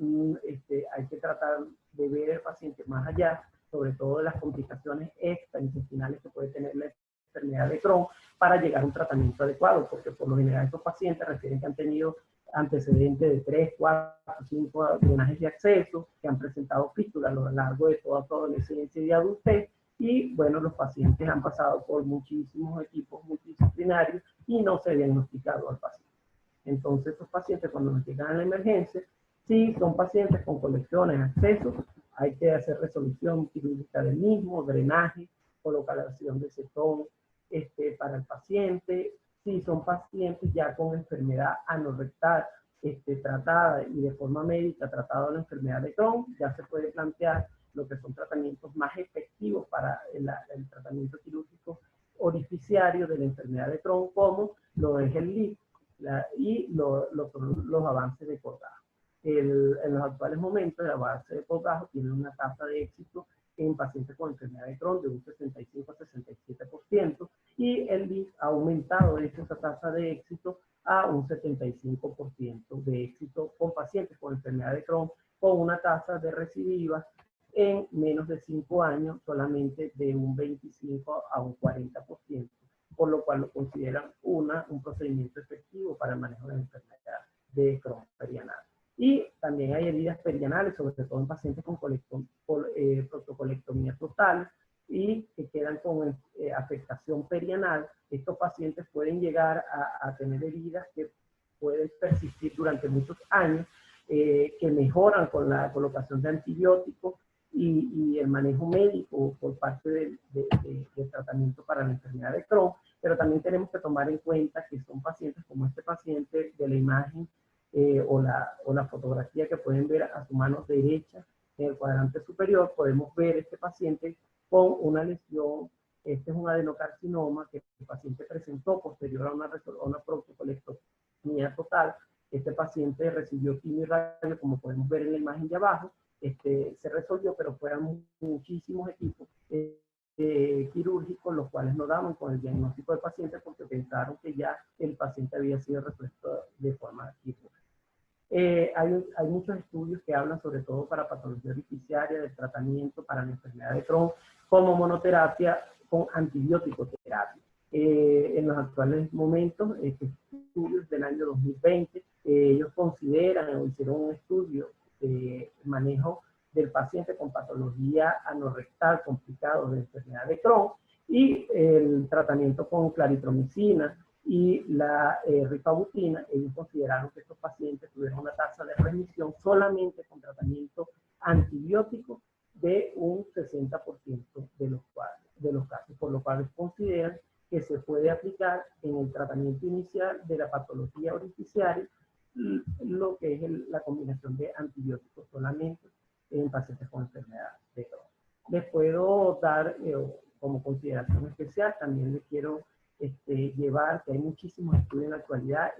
hay que tratar de ver el paciente más allá, sobre todo de las complicaciones extraintestinales que puede tener la enfermedad de Crohn, para llegar a un tratamiento adecuado, porque por lo general estos pacientes refieren que han tenido antecedentes de 3, 4, 5 drenajes de acceso, que han presentado fístulas a lo largo de toda su adolescencia y adultez, y bueno, los pacientes han pasado por muchísimos equipos multidisciplinarios y no se ha diagnosticado al paciente. Entonces, estos pacientes cuando nos llegan a la emergencia, si son pacientes con colecciones, accesos, hay que hacer resolución quirúrgica del mismo, drenaje, colocación de cetón para el paciente. Si son pacientes ya con enfermedad anorrectal tratada y de forma médica tratada la enfermedad de Crohn, ya se puede plantear lo que son tratamientos más efectivos para el tratamiento quirúrgico orificiario de la enfermedad de Crohn, como lo es el LIF y los avances de posgrado. En los actuales momentos, el avance de posgrado tiene una tasa de éxito en pacientes con enfermedad de Crohn de un 65 a 67%, y el LIS ha aumentado de hecho esa tasa de éxito a un 75% de éxito con pacientes con enfermedad de Crohn, con una tasa de recidivas en menos de 5 años solamente de un 25 a un 40%, por lo cual lo consideran un procedimiento efectivo para el manejo de la enfermedad de Crohn perianal. Y también hay heridas perianales, sobre todo en pacientes con protocolectomía total y que quedan con afectación perianal. Estos pacientes pueden llegar a tener heridas que pueden persistir durante muchos años, que mejoran con la colocación de antibióticos y el manejo médico por parte del tratamiento para la enfermedad de Crohn, pero también tenemos que tomar en cuenta que son pacientes como este paciente de la imagen o la fotografía que pueden ver a su mano derecha en el cuadrante superior. Podemos ver este paciente con una lesión, este es un adenocarcinoma que el paciente presentó posterior a una protocolectomía total. Este paciente recibió quimio y radio, como podemos ver en la imagen de abajo. Se resolvió, pero fueron muchísimos equipos quirúrgicos, los cuales no daban con el diagnóstico del paciente porque pensaron que ya el paciente había sido resuelto de forma quirúrgica. Hay muchos estudios que hablan sobre todo para patología orificiaria del tratamiento para la enfermedad de Crohn como monoterapia con antibiótico terapia. En los actuales momentos, estudios del año 2020, ellos consideran o hicieron un estudio de manejo del paciente con patología anorrectal complicado de enfermedad de Crohn y el tratamiento con claritromicina y la rifabutina. Ellos consideraron que estos pacientes tuvieron una tasa de remisión solamente con tratamiento antibiótico de un 60% de los casos, por lo cual consideran que se puede aplicar en el tratamiento inicial de la patología orificiaria lo que es la combinación de antibióticos solamente en pacientes con enfermedad de Crohn. Les puedo dar como consideración especial, también les quiero llevar que hay muchísimos estudios en la actualidad.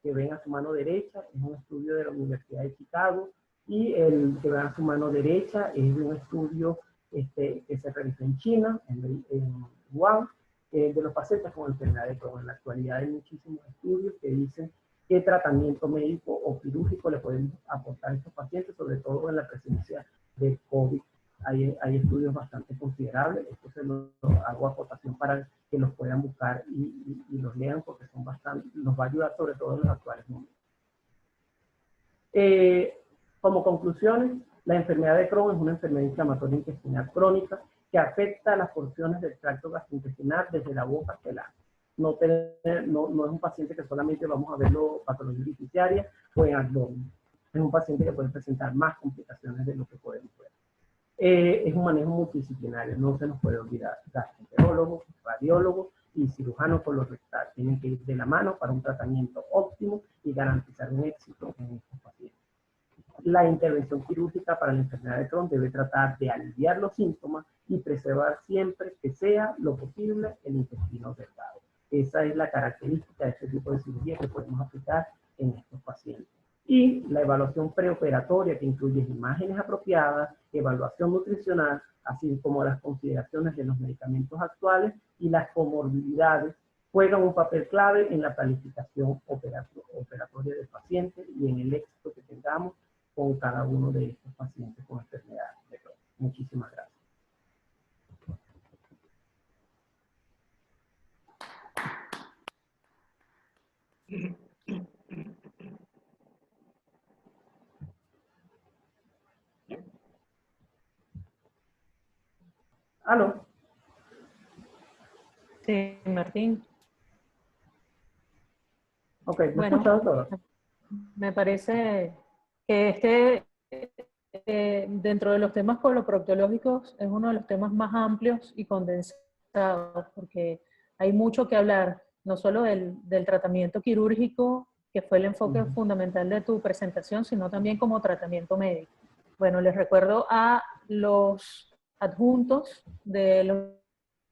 Que ven a su mano derecha es un estudio de la Universidad de Chicago, y el que ven a su mano derecha es de un estudio que se realizó en China, en Wuhan, de los pacientes con enfermedad de Crohn. En la actualidad hay muchísimos estudios que dicen qué tratamiento médico o quirúrgico le pueden aportar a estos pacientes, sobre todo en la presencia de COVID. Hay estudios bastante considerables. Esto se lo hago acotación para que los puedan buscar y los lean, porque son bastante, nos va a ayudar sobre todo en los actuales momentos. Como conclusiones, la enfermedad de Crohn es una enfermedad inflamatoria intestinal crónica que afecta a las porciones del tracto gastrointestinal desde la boca hasta el ano. No es un paciente que solamente vamos a verlo patología orificiaria o en abdomen. Es un paciente que puede presentar más complicaciones de lo que podemos ver. Es un manejo multidisciplinario, no se nos puede olvidar. Gastroenterólogos, radiólogos y cirujanos colorectal tienen que ir de la mano para un tratamiento óptimo y garantizar un éxito en estos pacientes. La intervención quirúrgica para la enfermedad de Crohn debe tratar de aliviar los síntomas y preservar siempre que sea lo posible el intestino delgado. Esa es la característica de este tipo de cirugía que podemos aplicar en estos pacientes. Y la evaluación preoperatoria, que incluye imágenes apropiadas, evaluación nutricional, así como las consideraciones de los medicamentos actuales y las comorbilidades, juegan un papel clave en la planificación operatoria del paciente y en el éxito que tengamos con cada uno de estos pacientes con enfermedad de Crohn. Muchísimas gracias. ¿Aló? Sí, Martín. Ok, ¿me Bueno, escuchado todo? me parece que dentro de los temas coloproctológicos es uno de los temas más amplios y condensados, porque hay mucho que hablar, no solo del tratamiento quirúrgico, que fue el enfoque fundamental de tu presentación, sino también como tratamiento médico. Bueno, les recuerdo a los adjuntos de los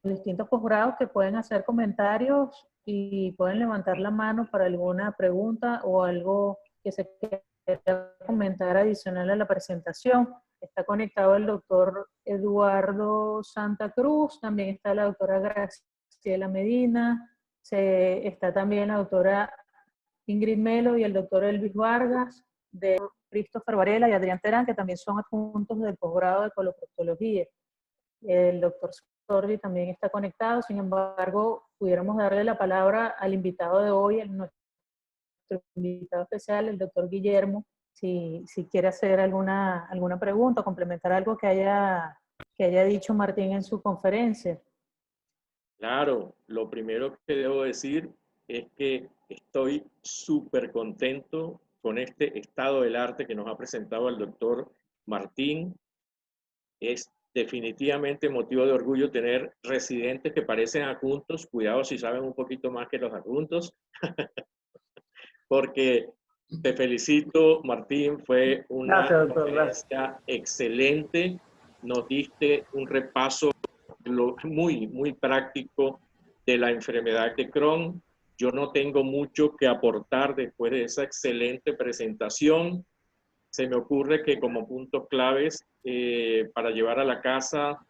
distintos posgrados que pueden hacer comentarios y pueden levantar la mano para alguna pregunta o algo que se quiera comentar adicional a la presentación. Está conectado el doctor Eduardo Santa Cruz, también está la doctora Graciela Medina, está también la doctora Ingrid Melo y el doctor Elvis Vargas, de Christopher Varela y Adrián Terán, que también son adjuntos del posgrado de coloproctología. El doctor Sordi también está conectado, sin embargo, pudiéramos darle la palabra al invitado de hoy, nuestro invitado especial, el doctor Guillermo, si quiere hacer alguna pregunta, complementar algo que haya dicho Martín en su conferencia. Claro, lo primero que debo decir es que estoy súper contento con este estado del arte que nos ha presentado el doctor Martín. Es definitivamente motivo de orgullo tener residentes que parecen adjuntos. Cuidado si saben un poquito más que los adjuntos. Porque te felicito, Martín, fue una conferencia excelente. Nos diste un repaso muy, muy práctico de la enfermedad de Crohn. Yo no tengo mucho que aportar después de esa excelente presentación. Se me ocurre que como puntos claves para llevar a la casa,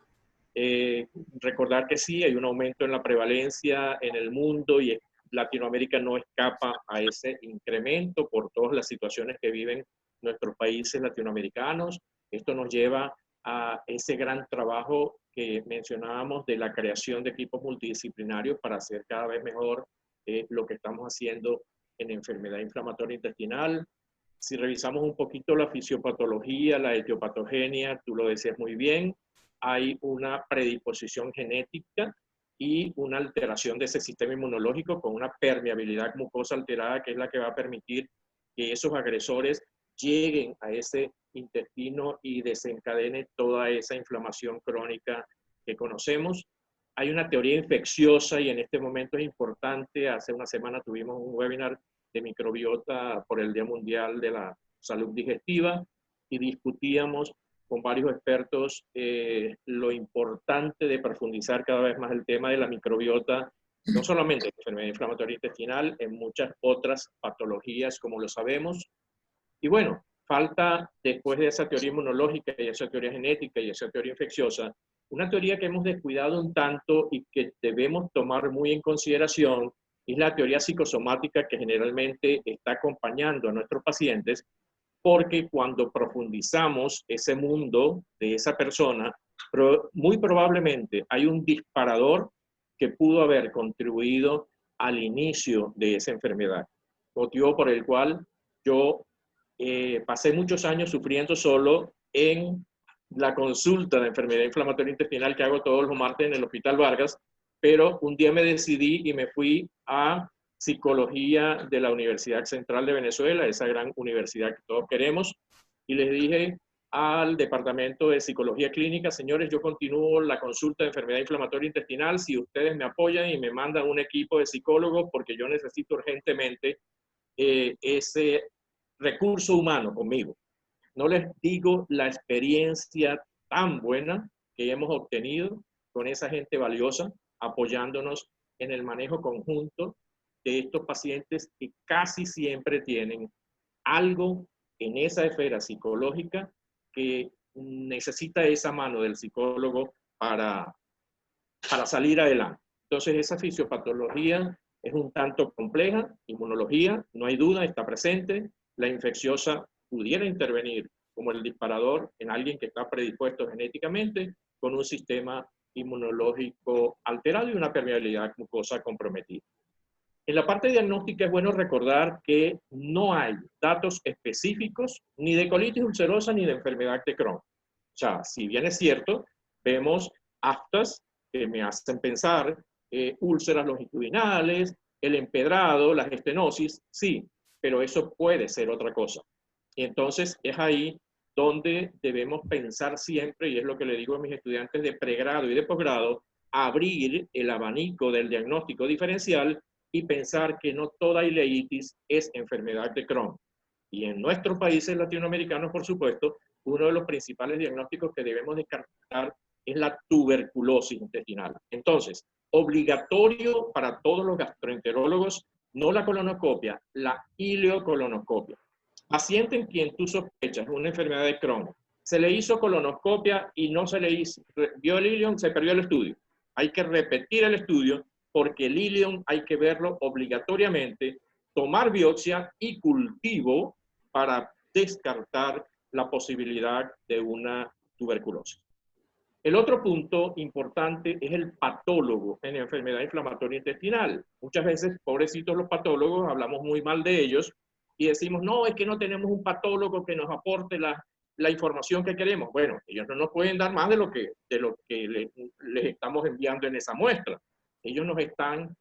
recordar que sí, hay un aumento en la prevalencia en el mundo y Latinoamérica no escapa a ese incremento por todas las situaciones que viven nuestros países latinoamericanos. Esto nos lleva a ese gran trabajo que mencionábamos de la creación de equipos multidisciplinarios para hacer cada vez mejor lo que estamos haciendo en enfermedad inflamatoria intestinal. Si revisamos un poquito la fisiopatología, la etiopatogenia, tú lo decías muy bien, hay una predisposición genética y una alteración de ese sistema inmunológico con una permeabilidad mucosa alterada que es la que va a permitir que esos agresores lleguen a ese intestino y desencadenen toda esa inflamación crónica que conocemos. Hay una teoría infecciosa y en este momento es importante. Hace una semana tuvimos un webinar de microbiota por el Día Mundial de la Salud Digestiva y discutíamos con varios expertos lo importante de profundizar cada vez más el tema de la microbiota, no solamente en enfermedad inflamatoria intestinal, en muchas otras patologías, como lo sabemos. Y bueno, falta, después de esa teoría inmunológica y esa teoría genética y esa teoría infecciosa, una teoría que hemos descuidado un tanto y que debemos tomar muy en consideración, es la teoría psicosomática que generalmente está acompañando a nuestros pacientes, porque cuando profundizamos ese mundo de esa persona, muy probablemente hay un disparador que pudo haber contribuido al inicio de esa enfermedad, motivo por el cual yo pasé muchos años sufriendo solo en la consulta de enfermedad inflamatoria intestinal que hago todos los martes en el Hospital Vargas, pero un día me decidí y me fui a psicología de la Universidad Central de Venezuela, esa gran universidad que todos queremos, y les dije al departamento de psicología clínica, señores, yo continúo la consulta de enfermedad inflamatoria intestinal si ustedes me apoyan y me mandan un equipo de psicólogos porque yo necesito urgentemente ese recurso humano conmigo. No les digo la experiencia tan buena que hemos obtenido con esa gente valiosa, apoyándonos en el manejo conjunto de estos pacientes que casi siempre tienen algo en esa esfera psicológica que necesita esa mano del psicólogo para salir adelante. Entonces, esa fisiopatología es un tanto compleja, inmunología, no hay duda, está presente, la infecciosa pudiera intervenir como el disparador en alguien que está predispuesto genéticamente con un sistema inmunológico alterado y una permeabilidad mucosa comprometida. En la parte diagnóstica es bueno recordar que no hay datos específicos ni de colitis ulcerosa ni de enfermedad de Crohn. O sea, si bien es cierto, vemos aftas que me hacen pensar úlceras longitudinales, el empedrado, la estenosis, sí, pero eso puede ser otra cosa. Y entonces es ahí donde debemos pensar siempre, y es lo que le digo a mis estudiantes de pregrado y de posgrado, abrir el abanico del diagnóstico diferencial y pensar que no toda ileitis es enfermedad de Crohn. Y en nuestros países latinoamericanos, por supuesto, uno de los principales diagnósticos que debemos descartar es la tuberculosis intestinal. Entonces, obligatorio para todos los gastroenterólogos, no la colonoscopia, la ileocolonoscopia. paciente en quien tú sospechas una enfermedad de Crohn, se le hizo colonoscopia y no se le hizo, vio el ileum, se perdió el estudio. Hay que repetir el estudio porque el ileum hay que verlo obligatoriamente, tomar biopsia y cultivo para descartar la posibilidad de una tuberculosis. El otro punto importante es el patólogo en la enfermedad inflamatoria intestinal. Muchas veces, pobrecitos los patólogos, hablamos muy mal de ellos y decimos, no, es que no tenemos un patólogo que nos aporte la información que queremos. Bueno, ellos no nos pueden dar más de lo que les estamos enviando en esa muestra. Ellos nos están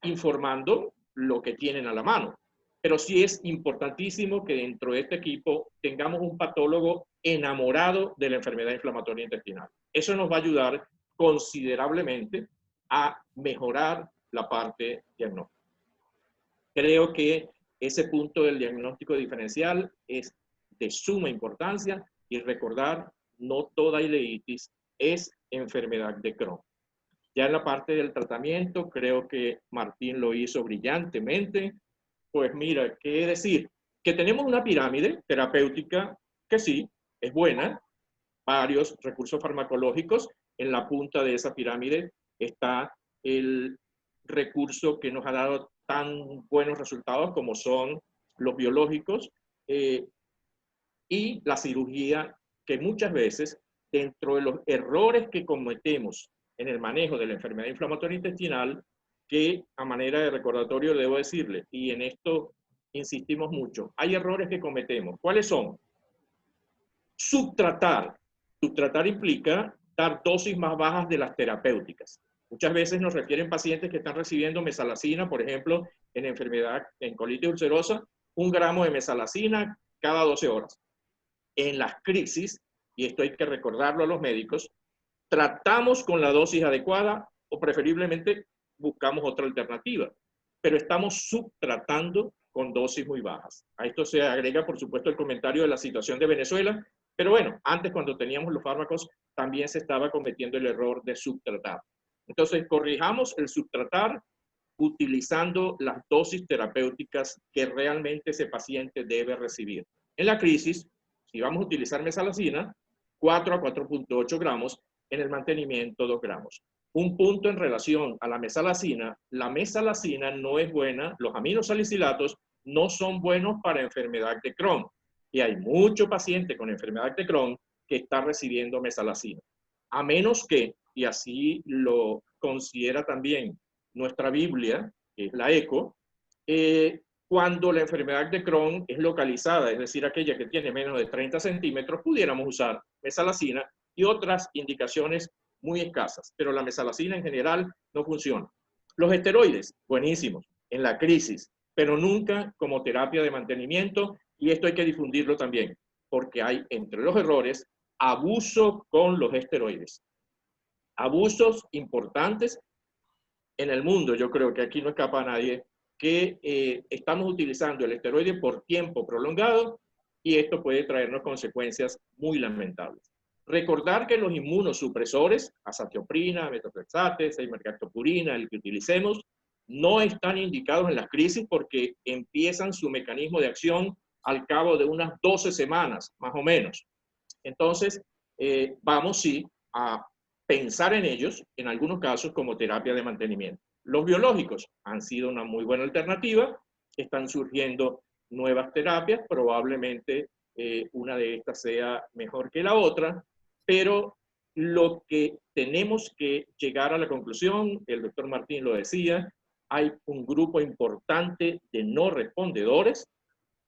informando lo que tienen a la mano. Pero sí es importantísimo que dentro de este equipo tengamos un patólogo enamorado de la enfermedad inflamatoria intestinal. Eso nos va a ayudar considerablemente a mejorar la parte diagnóstica. Creo que ese punto del diagnóstico diferencial es de suma importancia y recordar, no toda ileitis es enfermedad de Crohn. Ya en la parte del tratamiento, creo que Martín lo hizo brillantemente. Pues mira, ¿qué decir? Que tenemos una pirámide terapéutica que sí, es buena, varios recursos farmacológicos. En la punta de esa pirámide está el recurso que nos ha dado tan buenos resultados como son los biológicos y la cirugía, que muchas veces dentro de los errores que cometemos en el manejo de la enfermedad inflamatoria intestinal, que a manera de recordatorio debo decirle, y en esto insistimos mucho, hay errores que cometemos. ¿Cuáles son? Subtratar. Subtratar implica dar dosis más bajas de las terapéuticas. Muchas veces nos refieren pacientes que están recibiendo mesalazina, por ejemplo, en enfermedad, en colitis ulcerosa, 1 gramo de mesalazina cada 12 horas. En las crisis, y esto hay que recordarlo a los médicos, tratamos con la dosis adecuada o preferiblemente buscamos otra alternativa, pero estamos subtratando con dosis muy bajas. A esto se agrega, por supuesto, el comentario de la situación de Venezuela, pero bueno, antes cuando teníamos los fármacos también se estaba cometiendo el error de subtratar. Entonces, corrijamos el subtratar utilizando las dosis terapéuticas que realmente ese paciente debe recibir. En la crisis, si vamos a utilizar mesalazina, 4 a 4.8 gramos, en el mantenimiento 2 gramos. Un punto en relación a la mesalazina no es buena, los aminosalicilatos no son buenos para enfermedad de Crohn. Y hay mucho paciente con enfermedad de Crohn que está recibiendo mesalazina. A menos que, y así lo considera también nuestra Biblia, que es la ECO, cuando la enfermedad de Crohn es localizada, es decir, aquella que tiene menos de 30 centímetros, pudiéramos usar mesalazina y otras indicaciones muy escasas, pero la mesalazina en general no funciona. Los esteroides, buenísimos, en la crisis, pero nunca como terapia de mantenimiento, y esto hay que difundirlo también, porque hay entre los errores abuso con los esteroides. Abusos importantes en el mundo, yo creo que aquí no escapa a nadie, que estamos utilizando el esteroide por tiempo prolongado y esto puede traernos consecuencias muy lamentables. Recordar que los inmunosupresores, azatioprina, metotrexate, seimergactopurina, el que utilicemos, no están indicados en las crisis porque empiezan su mecanismo de acción al cabo de unas 12 semanas, más o menos. Entonces, vamos sí a pensar en ellos, en algunos casos, como terapia de mantenimiento. Los biológicos han sido una muy buena alternativa, están surgiendo nuevas terapias, probablemente una de estas sea mejor que la otra, pero lo que tenemos que llegar a la conclusión, el doctor Martín lo decía, hay un grupo importante de no respondedores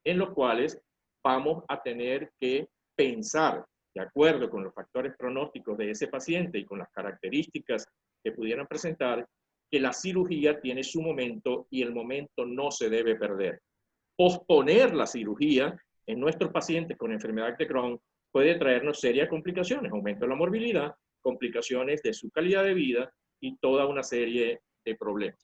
en los cuales vamos a tener que pensar, de acuerdo con los factores pronósticos de ese paciente y con las características que pudieran presentar, que la cirugía tiene su momento y el momento no se debe perder. Posponer la cirugía en nuestros pacientes con enfermedad de Crohn puede traernos serias complicaciones, aumento de la morbilidad, complicaciones de su calidad de vida y toda una serie de problemas.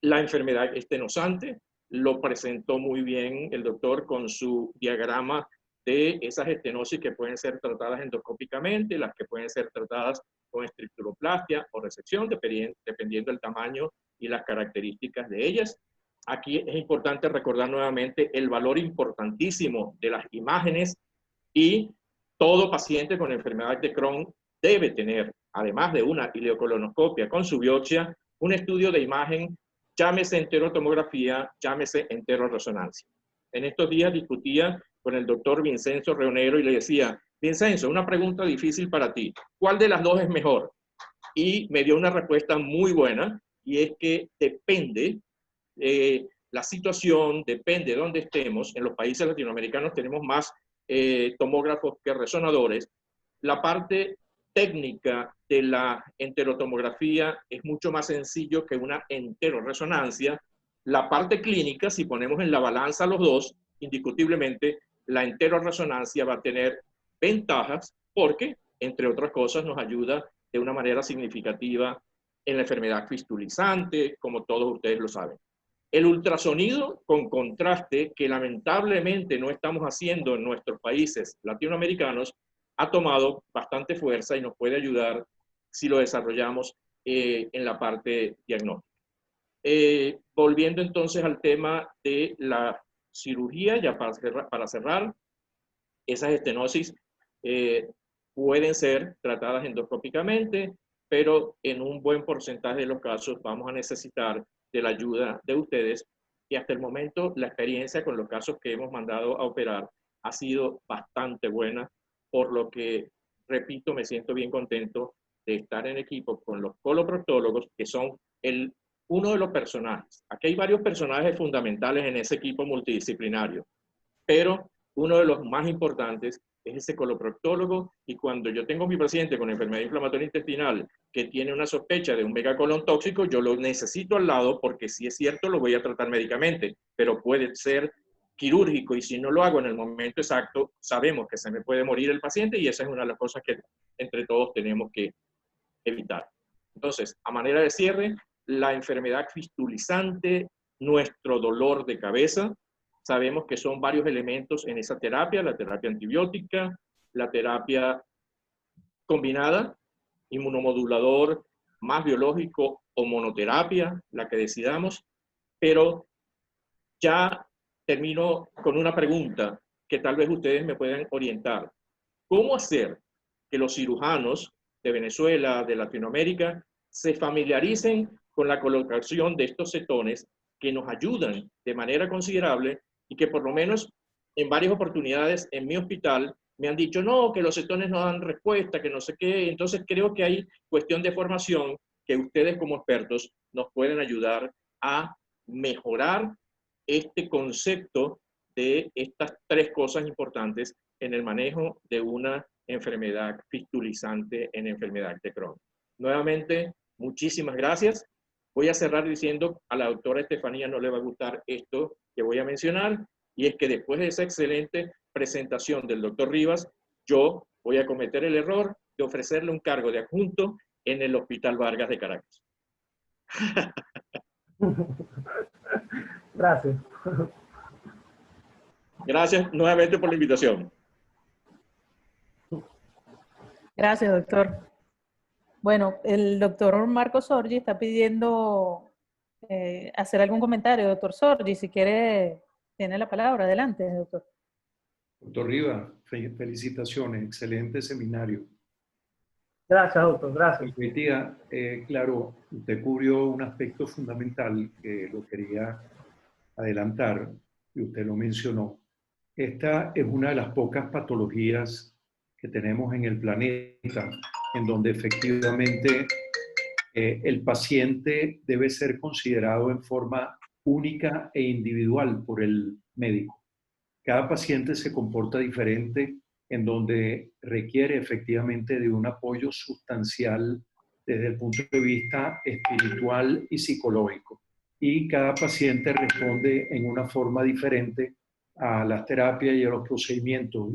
La enfermedad estenosante lo presentó muy bien el doctor con su diagrama de esas estenosis que pueden ser tratadas endoscópicamente, las que pueden ser tratadas con estricturoplastia o resección, dependiendo del tamaño y las características de ellas. aquí es importante recordar nuevamente el valor importantísimo de las imágenes, y todo paciente con enfermedad de Crohn debe tener, además de una ileocolonoscopia con su biopsia, un estudio de imagen, llámese enterotomografía, llámese enteroresonancia. En estos días discutía con el doctor Vincenzo Reonero y le decía, Vincenzo, una pregunta difícil para ti, ¿cuál de las dos es mejor? Y me dio una respuesta muy buena, y es que depende la situación, depende de dónde estemos. En los países latinoamericanos tenemos más tomógrafos que resonadores. La parte técnica de la enterotomografía es mucho más sencillo que una enteroresonancia. La parte clínica, si ponemos en la balanza los dos, indiscutiblemente la enteroresonancia va a tener ventajas porque, entre otras cosas, nos ayuda de una manera significativa en la enfermedad fistulizante, como todos ustedes lo saben. El ultrasonido con contraste, que lamentablemente no estamos haciendo en nuestros países latinoamericanos, ha tomado bastante fuerza y nos puede ayudar si lo desarrollamos en la parte diagnóstica. Volviendo entonces al tema de la cirugía, ya para cerrar, esas estenosis pueden ser tratadas endoscópicamente, pero en un buen porcentaje de los casos vamos a necesitar de la ayuda de ustedes, y hasta el momento la experiencia con los casos que hemos mandado a operar ha sido bastante buena, por lo que, repito, me siento bien contento de estar en equipo con los coloproctólogos, que son uno de los personajes. Aquí hay varios personajes fundamentales en ese equipo multidisciplinario, pero uno de los más importantes es ese coloproctólogo, y cuando yo tengo mi paciente con enfermedad inflamatoria intestinal que tiene una sospecha de un megacolon tóxico, yo lo necesito al lado, porque si es cierto lo voy a tratar médicamente, pero puede ser quirúrgico, y si no lo hago en el momento exacto, sabemos que se me puede morir el paciente, y esa es una de las cosas que entre todos tenemos que evitar. Entonces, a manera de cierre, la enfermedad fistulizante, nuestro dolor de cabeza, sabemos que son varios elementos en esa terapia: la terapia antibiótica, la terapia combinada, inmunomodulador más biológico o monoterapia, la que decidamos. Pero ya termino con una pregunta que tal vez ustedes me puedan orientar. ¿Cómo hacer que los cirujanos de Venezuela, de Latinoamérica, se familiaricen con la colocación de estos cetones, que nos ayudan de manera considerable, y que por lo menos en varias oportunidades en mi hospital me han dicho, no, que los cetones no dan respuesta, que no sé qué? Entonces creo que hay cuestión de formación que ustedes como expertos nos pueden ayudar a mejorar este concepto de estas tres cosas importantes en el manejo de una enfermedad fistulizante en enfermedad de Crohn. Nuevamente, muchísimas gracias. Voy a cerrar diciendo, a la doctora Estefanía no le va a gustar esto que voy a mencionar, y es que después de esa excelente presentación del doctor Rivas, yo voy a cometer el error de ofrecerle un cargo de adjunto en el Hospital Vargas de Caracas. Gracias. Gracias nuevamente por la invitación. Gracias, doctor. Bueno, el doctor Marco Sorgi está pidiendo hacer algún comentario. Doctor Sorgi, si quiere, tiene la palabra. Adelante, doctor. Doctor Rivas, felicitaciones, excelente seminario. Gracias, doctor, gracias. Hoy día, claro, usted cubrió un aspecto fundamental que lo quería adelantar, y usted lo mencionó. Esta es una de las pocas patologías que tenemos en el planeta en donde efectivamente el paciente debe ser considerado en forma única e individual por el médico. Cada paciente se comporta diferente, en donde requiere efectivamente de un apoyo sustancial desde el punto de vista espiritual y psicológico. Y cada paciente responde en una forma diferente a las terapias y a los procedimientos.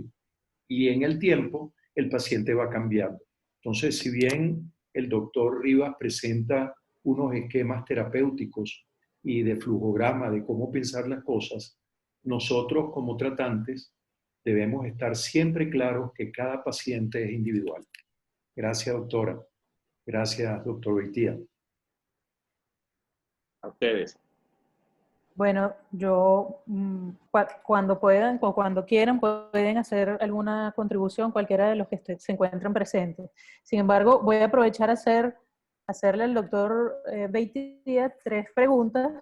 Y en el tiempo, el paciente va cambiando. Entonces, si bien el doctor Rivas presenta unos esquemas terapéuticos y de flujograma de cómo pensar las cosas, nosotros como tratantes debemos estar siempre claros que cada paciente es individual. Gracias, doctora. Gracias, doctor Beitia. A ustedes. Bueno, yo cuando puedan o cuando quieran pueden hacer alguna contribución, cualquiera de los que se encuentran presentes. Sin embargo, voy a aprovechar a hacerle al doctor Beitia 3 preguntas,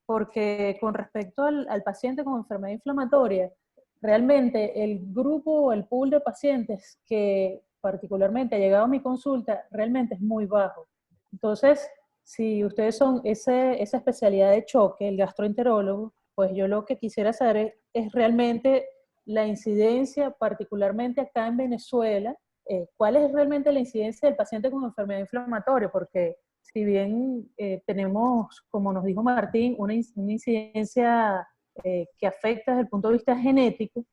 porque con respecto al paciente con enfermedad inflamatoria, realmente el grupo o el pool de pacientes que particularmente ha llegado a mi consulta realmente es muy bajo. Entonces, si ustedes son esa especialidad de choque, el gastroenterólogo, pues yo lo que quisiera saber es realmente la incidencia, particularmente acá en Venezuela, cuál es realmente la incidencia del paciente con enfermedad inflamatoria, porque si bien tenemos, como nos dijo Martín, una incidencia que afecta desde el punto de vista genético,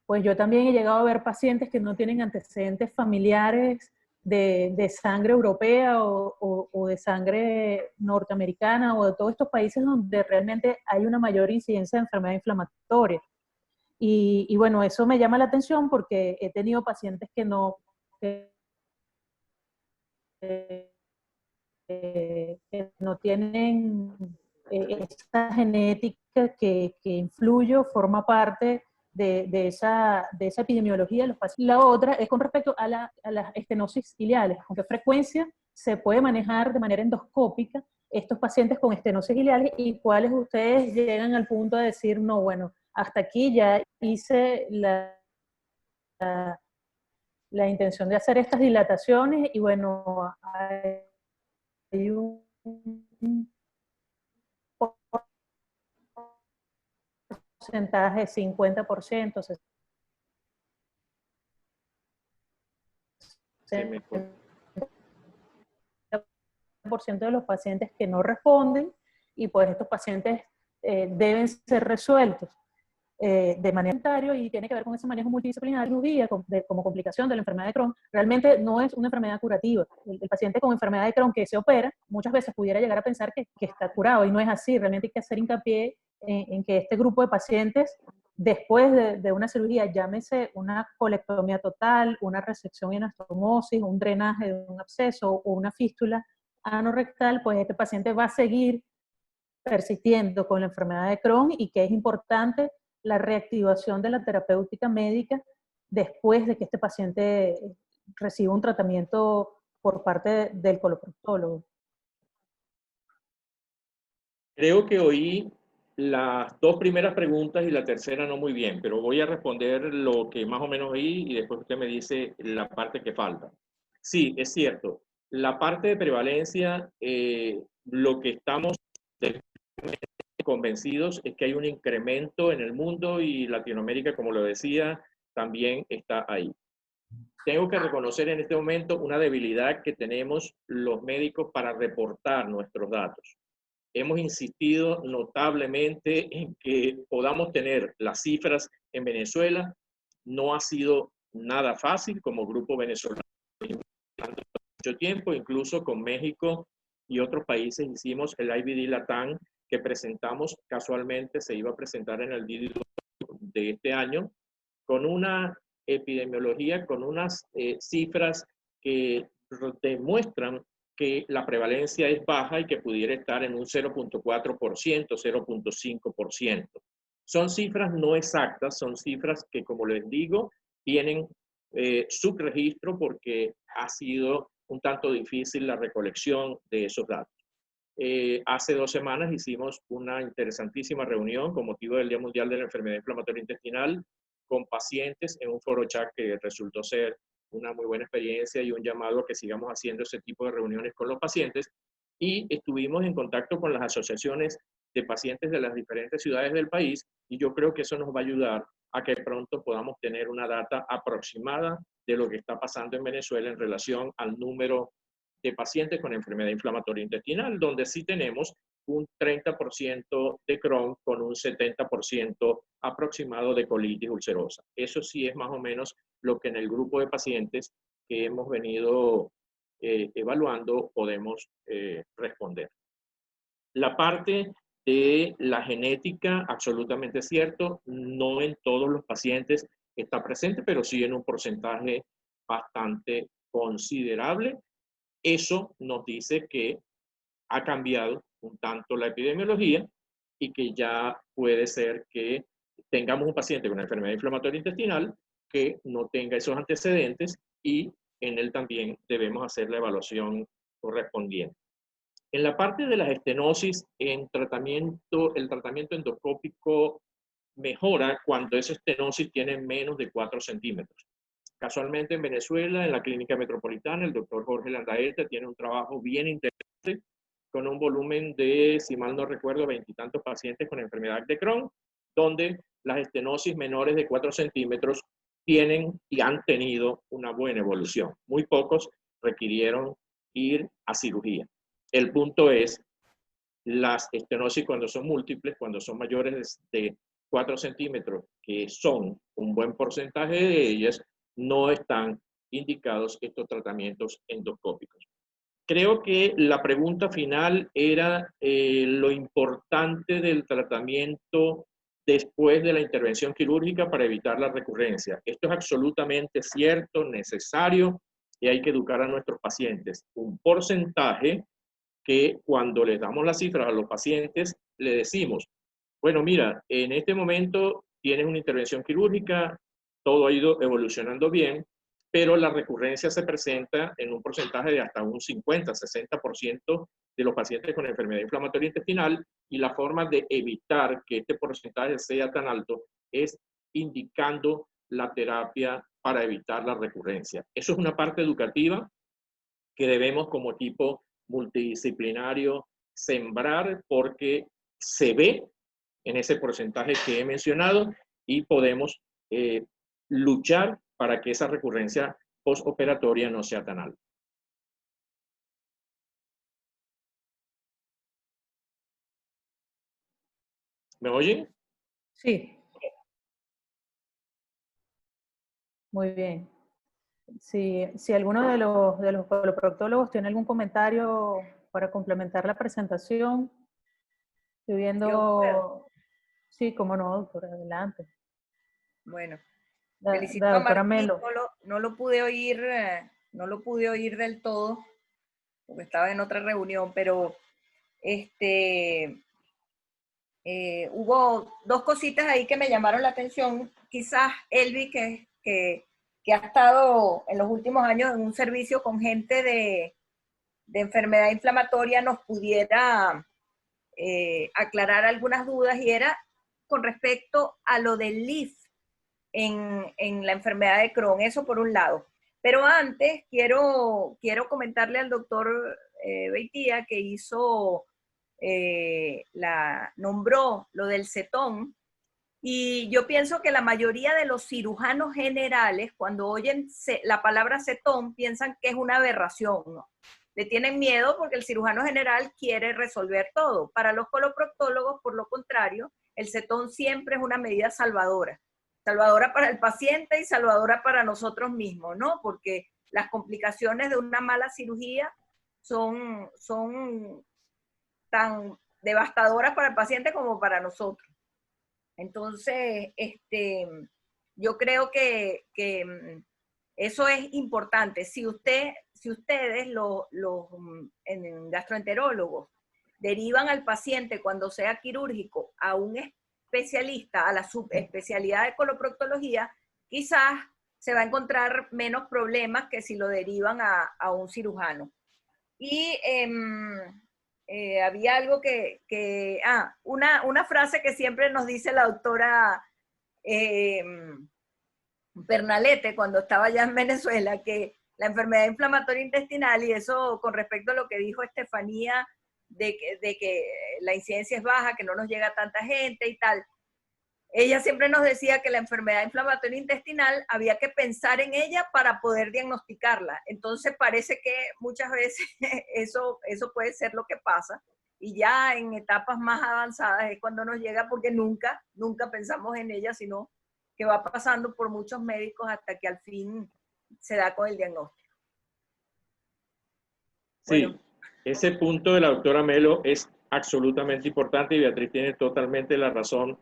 pues yo también he llegado a ver pacientes que no tienen antecedentes familiares de sangre europea o de sangre norteamericana o de todos estos países donde realmente hay una mayor incidencia de enfermedad inflamatoria. Y bueno, eso me llama la atención porque he tenido pacientes que no tienen esta genética que influye o forma parte de esa epidemiología de los pacientes. La otra es con respecto a las estenosis ileales, con qué frecuencia se puede manejar de manera endoscópica estos pacientes con estenosis ileales y cuáles ustedes llegan al punto de decir, no, bueno, hasta aquí ya hice la intención de hacer estas dilataciones y bueno, hay un porcentaje, 50%, 60% de los pacientes que no responden y pues estos pacientes deben ser resueltos de manera voluntaria y tiene que ver con ese manejo multidisciplinario como complicación de la enfermedad de Crohn. Realmente no es una enfermedad curativa. El paciente con enfermedad de Crohn que se opera muchas veces pudiera llegar a pensar que está curado y no es así. Realmente hay que hacer hincapié en que este grupo de pacientes después de una cirugía, llámese una colectomía total, una resección y anastomosis, un drenaje de un absceso o una fístula anorrectal, pues este paciente va a seguir persistiendo con la enfermedad de Crohn y que es importante la reactivación de la terapéutica médica después de que este paciente reciba un tratamiento por parte del coloproctólogo. Creo que oí las 2 primeras preguntas y la tercera no muy bien, pero voy a responder lo que más o menos oí y después usted me dice la parte que falta. Sí, es cierto. La parte de prevalencia, lo que estamos convencidos es que hay un incremento en el mundo y Latinoamérica, como lo decía, también está ahí. Tengo que reconocer en este momento una debilidad que tenemos los médicos para reportar nuestros datos. Hemos insistido notablemente en que podamos tener las cifras en Venezuela. No ha sido nada fácil como grupo venezolano. Mucho tiempo, incluso con México y otros países hicimos el IBD Latam que presentamos casualmente, se iba a presentar en el DIDO de este año, con una epidemiología, con unas cifras que demuestran que la prevalencia es baja y que pudiera estar en un 0.4%, 0.5%. Son cifras no exactas, son cifras que, como les digo, tienen su registro porque ha sido un tanto difícil la recolección de esos datos. Hace 2 semanas hicimos una interesantísima reunión con motivo del Día Mundial de la Enfermedad Inflamatoria Intestinal con pacientes en un foro chat que resultó ser una muy buena experiencia y un llamado a que sigamos haciendo ese tipo de reuniones con los pacientes. Y estuvimos en contacto con las asociaciones de pacientes de las diferentes ciudades del país y yo creo que eso nos va a ayudar a que pronto podamos tener una data aproximada de lo que está pasando en Venezuela en relación al número de pacientes con enfermedad inflamatoria intestinal, donde sí tenemos un 30% de Crohn con un 70% aproximado de colitis ulcerosa. Eso sí es más o menos lo que en el grupo de pacientes que hemos venido evaluando podemos responder. La parte de la genética, absolutamente cierto, no en todos los pacientes está presente, pero sí en un porcentaje bastante considerable. Eso nos dice que ha cambiado un tanto la epidemiología y que ya puede ser que tengamos un paciente con una enfermedad inflamatoria intestinal que no tenga esos antecedentes y en él también debemos hacer la evaluación correspondiente. En la parte de las estenosis, el tratamiento endoscópico mejora cuando esa estenosis tiene menos de 4 centímetros. Casualmente en Venezuela, en la Clínica Metropolitana, el doctor Jorge Landaeta tiene un trabajo bien interesante con un volumen de, si mal no recuerdo, 20 y tantos pacientes con enfermedad de Crohn, donde las estenosis menores de 4 centímetros tienen y han tenido una buena evolución. Muy pocos requirieron ir a cirugía. El punto es, las estenosis cuando son múltiples, cuando son mayores de 4 centímetros, que son un buen porcentaje de ellas, no están indicados estos tratamientos endoscópicos. Creo que la pregunta final era lo importante del tratamiento después de la intervención quirúrgica para evitar la recurrencia. Esto es absolutamente cierto, necesario, y hay que educar a nuestros pacientes. Un porcentaje que cuando les damos las cifras a los pacientes, le decimos, bueno, mira, en este momento tienes una intervención quirúrgica, todo ha ido evolucionando bien, pero la recurrencia se presenta en un porcentaje de hasta un 50-60% de los pacientes con enfermedad inflamatoria intestinal, y la forma de evitar que este porcentaje sea tan alto es indicando la terapia para evitar la recurrencia. Eso es una parte educativa que debemos como equipo multidisciplinario sembrar, porque se ve en ese porcentaje que he mencionado y podemos luchar para que esa recurrencia postoperatoria no sea tan alta. ¿Me oyen? Sí. Muy bien. Si alguno de los coloproctólogos tiene algún comentario para complementar la presentación, estoy viendo... Sí, cómo no, doctora, adelante. Bueno, La felicito a doctora Martín, Melo. no lo pude oír del todo, porque estaba en otra reunión, pero hubo dos cositas ahí que me llamaron la atención. Quizás Elvi, que ha estado en los últimos años en un servicio con gente de enfermedad inflamatoria, nos pudiera aclarar algunas dudas, y era con respecto a lo del LIF en la enfermedad de Crohn. Eso por un lado. Pero antes quiero comentarle al doctor Beitía, que nombró lo del cetón, y yo pienso que la mayoría de los cirujanos generales, cuando oyen la palabra cetón, piensan que es una aberración, ¿no? Le tienen miedo porque el cirujano general quiere resolver todo. Para los coloproctólogos, por lo contrario, el cetón siempre es una medida salvadora. Salvadora para el paciente y salvadora para nosotros mismos, ¿no? Porque las complicaciones de una mala cirugía son tan devastadoras para el paciente como para nosotros. Entonces, yo creo que eso es importante. Si ustedes, los gastroenterólogos, derivan al paciente cuando sea quirúrgico a un especialista, a la subespecialidad de coloproctología, quizás se va a encontrar menos problemas que si lo derivan a un cirujano. Y había algo una frase que siempre nos dice la doctora Pernalete cuando estaba allá en Venezuela, que la enfermedad inflamatoria intestinal, y eso con respecto a lo que dijo Estefanía, de que la incidencia es baja, que no nos llega tanta gente y tal. Ella siempre nos decía que la enfermedad inflamatoria intestinal había que pensar en ella para poder diagnosticarla. Entonces parece que muchas veces eso puede ser lo que pasa, y ya en etapas más avanzadas es cuando nos llega, porque nunca pensamos en ella, sino que va pasando por muchos médicos hasta que al fin se da con el diagnóstico. Sí, bueno. Ese punto de la doctora Melo es absolutamente importante, y Beatriz tiene totalmente la razón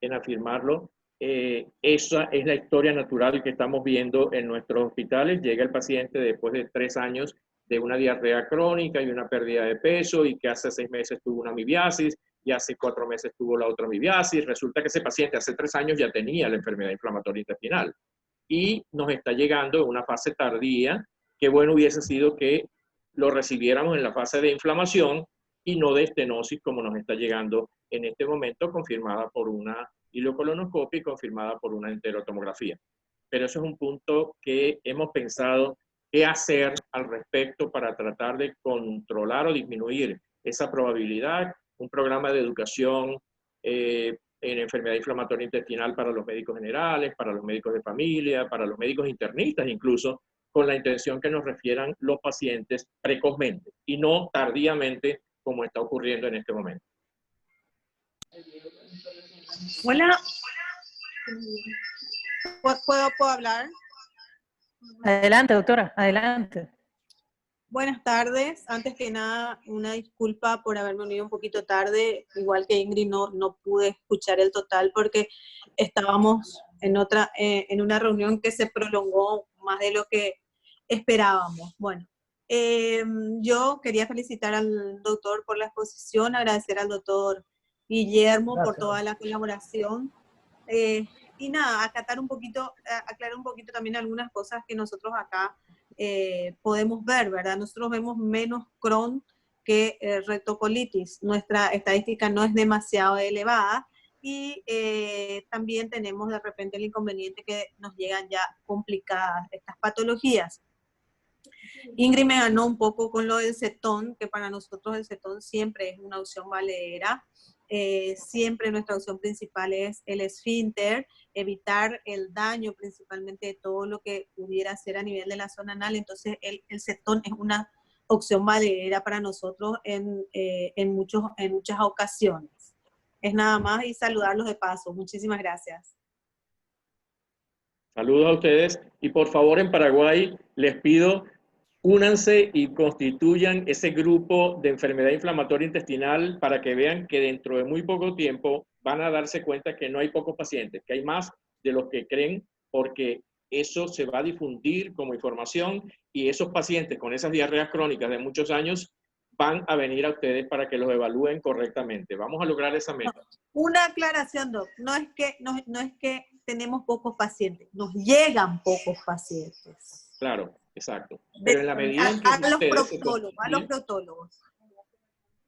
en afirmarlo. Esa es la historia natural que estamos viendo en nuestros hospitales. Llega el paciente después de 3 años de una diarrea crónica y una pérdida de peso, y que hace 6 meses tuvo una amibiasis, y hace 4 meses tuvo la otra amibiasis. Resulta que ese paciente hace 3 años ya tenía la enfermedad inflamatoria intestinal y nos está llegando en una fase tardía. Qué bueno hubiese sido que lo recibiéramos en la fase de inflamación y no de estenosis como nos está llegando en este momento, confirmada por una ileocolonoscopia y confirmada por una enterotomografía. Pero eso es un punto que hemos pensado qué hacer al respecto para tratar de controlar o disminuir esa probabilidad. Un programa de educación en enfermedad inflamatoria intestinal para los médicos generales, para los médicos de familia, para los médicos internistas incluso, con la intención que nos refieran los pacientes precozmente y no tardíamente como está ocurriendo en este momento. Hola. ¿Puedo hablar? Adelante, doctora, adelante. Buenas tardes. Antes que nada, una disculpa por haberme unido un poquito tarde. Igual que Ingrid, no pude escuchar el total porque estábamos en una reunión que se prolongó más de lo que esperábamos. Bueno, yo quería felicitar al doctor por la exposición, agradecer al doctor Guillermo por toda la colaboración. Y nada, aclarar un poquito también algunas cosas que nosotros acá podemos ver, ¿verdad? Nosotros vemos menos Crohn que rectocolitis. Nuestra estadística no es demasiado elevada y también tenemos de repente el inconveniente que nos llegan ya complicadas estas patologías. Ingrid me ganó un poco con lo del cetón, que para nosotros el cetón siempre es una opción valedera. Siempre nuestra opción principal es el esfínter, evitar el daño principalmente de todo lo que pudiera hacer a nivel de la zona anal. Entonces el cetón es una opción valedera para nosotros en muchas ocasiones. Es nada más y saludarlos de paso. Muchísimas gracias. Saludos a ustedes y por favor en Paraguay les pido únanse y constituyan ese grupo de enfermedad inflamatoria intestinal para que vean que dentro de muy poco tiempo van a darse cuenta que no hay pocos pacientes, que hay más de los que creen, porque eso se va a difundir como información y esos pacientes con esas diarreas crónicas de muchos años van a venir a ustedes para que los evalúen correctamente. Vamos a lograr esa meta. Una aclaración, Doc. No es que tenemos pocos pacientes, nos llegan pocos pacientes. Claro, exacto. Pero en la medida en que a los proctólogos.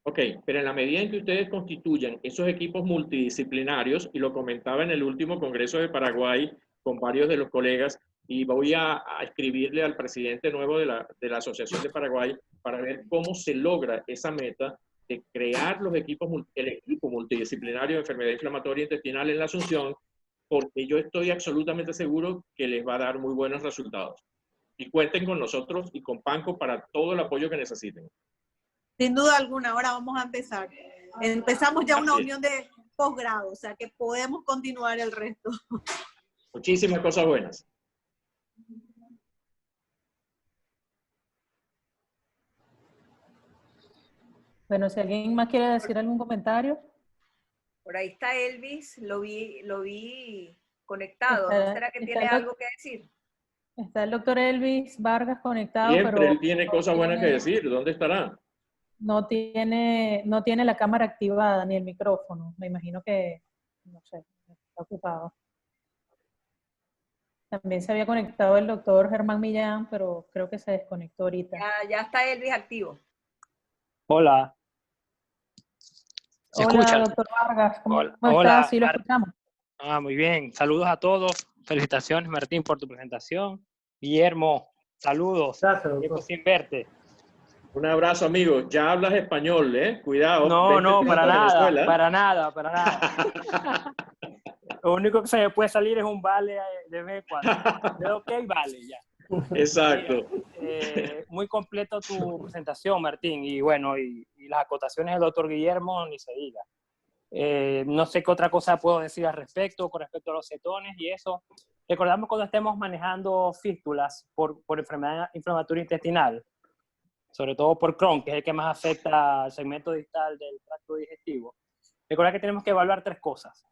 Ok, pero en la medida en que ustedes constituyan esos equipos multidisciplinarios, y lo comentaba en el último Congreso de Paraguay con varios de los colegas, y voy a escribirle al presidente nuevo de la Asociación de Paraguay para ver cómo se logra esa meta de crear el equipo multidisciplinario de enfermedad inflamatoria intestinal en la Asunción, porque yo estoy absolutamente seguro que les va a dar muy buenos resultados. Y cuenten con nosotros y con Panco para todo el apoyo que necesiten. Sin duda alguna, ahora vamos a empezar. Empezamos ya una unión de posgrado, o sea que podemos continuar el resto. Muchísimas cosas buenas. Bueno, si alguien más quiere decir algún comentario. Por ahí está Elvis, lo vi conectado. ¿No será que tiene algo que decir? Está el doctor Elvis Vargas conectado. Siempre pero él tiene cosas buenas que decir. ¿Dónde estará? No tiene la cámara activada ni el micrófono. Me imagino que, no sé, está ocupado. También se había conectado el doctor Germán Millán, pero creo que se desconectó ahorita. Ya está Elvis activo. Hola. Hola, doctor Vargas. ¿Cómo Hola, estás? Sí, lo escuchamos. Muy bien. Saludos a todos. Felicitaciones, Martín, por tu presentación. Guillermo, saludos. Gracias, Tiempo sin verte. Un abrazo, amigo. Ya hablas español, ¿eh? Cuidado. No, para nada, para nada. Lo único que se me puede salir es un vale de vez en cuando. De ok, vale, ya. Exacto. Muy completo tu presentación, Martín. Y bueno, y las acotaciones del doctor Guillermo, ni se diga. No sé qué otra cosa puedo decir al respecto, con respecto a los cetones y eso. Recordamos cuando estemos manejando fístulas por enfermedad inflamatoria intestinal, sobre todo por Crohn, que es el que más afecta al segmento distal del tracto digestivo. Recordar que tenemos que evaluar 3 cosas.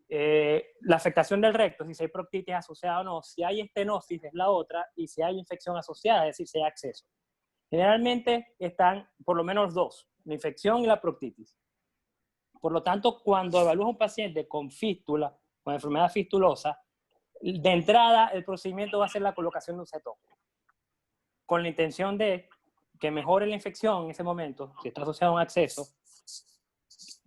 La afectación del recto, si hay proctitis asociada o no, si hay estenosis es la otra, y si hay infección asociada, es decir, si hay acceso. Generalmente están por lo menos 2, la infección y la proctitis. Por lo tanto, cuando evalúas a un paciente con fístula, con enfermedad fistulosa, de entrada el procedimiento va a ser la colocación de un cetón, con la intención de que mejore la infección en ese momento, si está asociado a un acceso,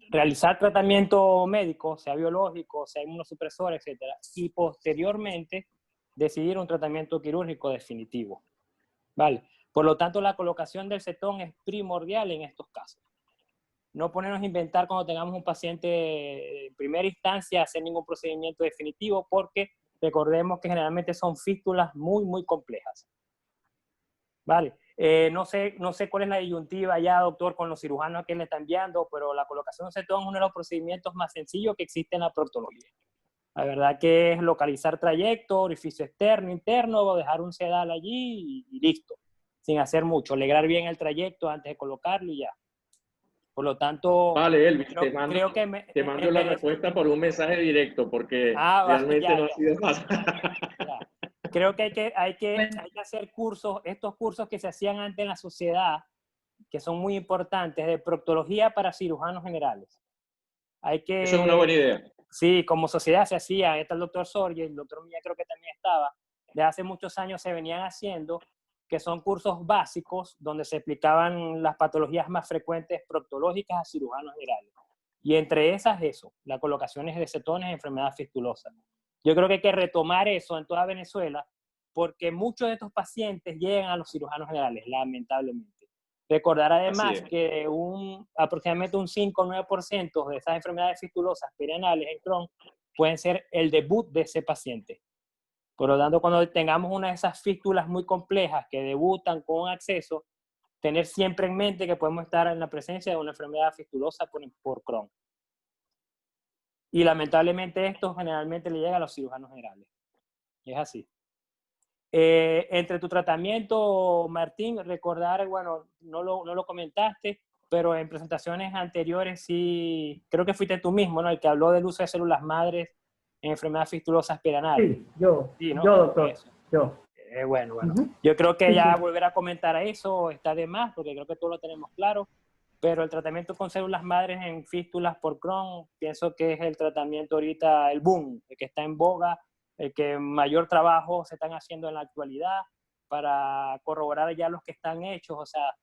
realizar tratamiento médico, sea biológico, sea inmunosupresor, etc. Y posteriormente decidir un tratamiento quirúrgico definitivo. ¿Vale? Por lo tanto, la colocación del cetón es primordial en estos casos. No ponernos a inventar cuando tengamos un paciente en primera instancia, hacer ningún procedimiento definitivo, porque recordemos que generalmente son fístulas muy, muy complejas. ¿Vale? No sé cuál es la disyuntiva ya, doctor, con los cirujanos que le están enviando, pero la colocación de cetón es uno de los procedimientos más sencillos que existe en la proctología. La verdad que es localizar trayecto, orificio externo, interno, o dejar un sedal allí y listo, sin hacer mucho. Alegrar bien el trayecto antes de colocarlo y ya. Por lo tanto, Vale, Elvis, creo que te mando la respuesta por un mensaje directo, porque realmente no ha sido fácil. Ya. Creo que hay que hacer cursos, estos cursos que se hacían antes en la sociedad, que son muy importantes, de proctología para cirujanos generales. Eso es una buena idea. Sí, como sociedad se hacía, está el doctor Sorge, el doctor Milla creo que también estaba, de hace muchos años se venían haciendo, que son cursos básicos donde se explicaban las patologías más frecuentes proctológicas a cirujanos generales. Y entre esas eso, las colocaciones de cetones en enfermedad fistulosa. Yo creo que hay que retomar eso en toda Venezuela, porque muchos de estos pacientes llegan a los cirujanos generales, lamentablemente. Recordar además que aproximadamente un 5 o 9% de esas enfermedades fistulosas perianales en Crohn pueden ser el debut de ese paciente. Por lo tanto, cuando tengamos una de esas fístulas muy complejas que debutan con acceso, tener siempre en mente que podemos estar en la presencia de una enfermedad fistulosa por Crohn. Y lamentablemente esto generalmente le llega a los cirujanos generales. Y es así. Entre tu tratamiento, Martín, recordar, bueno, no lo comentaste, pero en presentaciones anteriores sí, creo que fuiste tú mismo, ¿no? El que habló del uso de células madres en enfermedades fistulosas perianales. Sí, yo, ¿no? yo, doctor, eso. yo. Bueno. Yo creo que Sí, ya sí. volver a comentar a eso está de más, porque creo que todos lo tenemos claro, pero el tratamiento con células madres en fístulas por Crohn, pienso que es el tratamiento ahorita, el boom, el que está en boga, el que mayor trabajo se están haciendo en la actualidad para corroborar ya los que están hechos, o sea,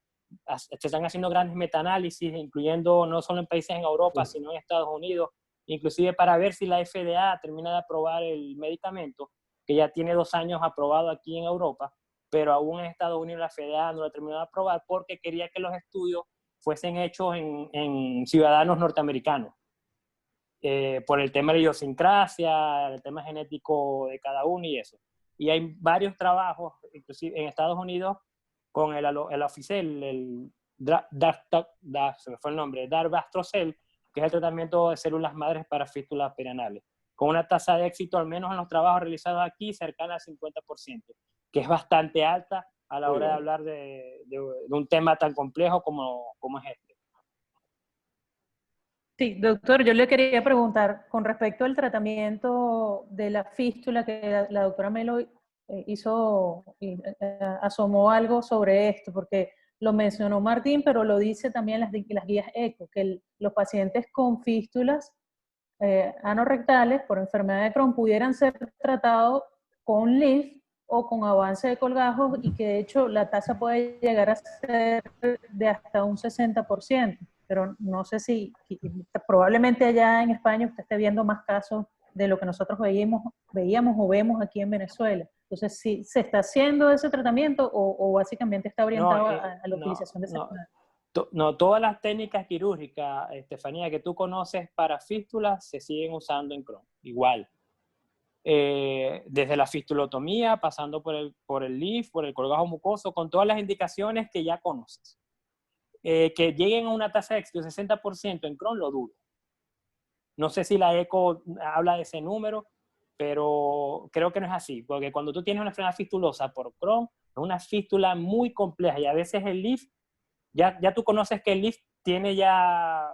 se están haciendo grandes metaanálisis, incluyendo no solo en países en Europa, sino en Estados Unidos, inclusive para ver si la FDA termina de aprobar el medicamento, que ya tiene 2 años aprobado aquí en Europa, pero aún en Estados Unidos la FDA no lo terminó de aprobar porque quería que los estudios fuesen hechos en ciudadanos norteamericanos. Por el tema de la idiosincrasia, el tema genético de cada uno y eso. Y hay varios trabajos, inclusive en Estados Unidos, con el oficial, se me fue el nombre, Darbastrocel, que es el tratamiento de células madres para fístulas perianales, con una tasa de éxito, al menos en los trabajos realizados aquí, cercana al 50%, que es bastante alta a la hora de hablar de un tema tan complejo como es este. Sí, doctor, yo le quería preguntar con respecto al tratamiento de la fístula, que la doctora Melo asomó algo sobre esto, porque lo mencionó Martín, pero lo dice también las guías ECO, que los pacientes con fístulas anorrectales por enfermedad de Crohn pudieran ser tratados con LIF o con avance de colgajos, y que de hecho la tasa puede llegar a ser de hasta un 60%. Pero no sé si, probablemente allá en España usted esté viendo más casos de lo que nosotros veíamos o vemos aquí en Venezuela. Entonces, ¿sí se está haciendo ese tratamiento o básicamente está orientado a la utilización de esa? No, todas las técnicas quirúrgicas, Estefanía, que tú conoces para fístulas se siguen usando en Crohn, igual. Desde la fistulotomía, pasando por el LIF, por el colgajo mucoso, con todas las indicaciones que ya conoces. Que lleguen a una tasa de éxito de 60% en Crohn, lo dudo. No sé si la ECO habla de ese número, pero creo que no es así, porque cuando tú tienes una enfermedad fistulosa por Crohn, es una fístula muy compleja, y a veces el LIF, ya tú conoces que el LIF tiene ya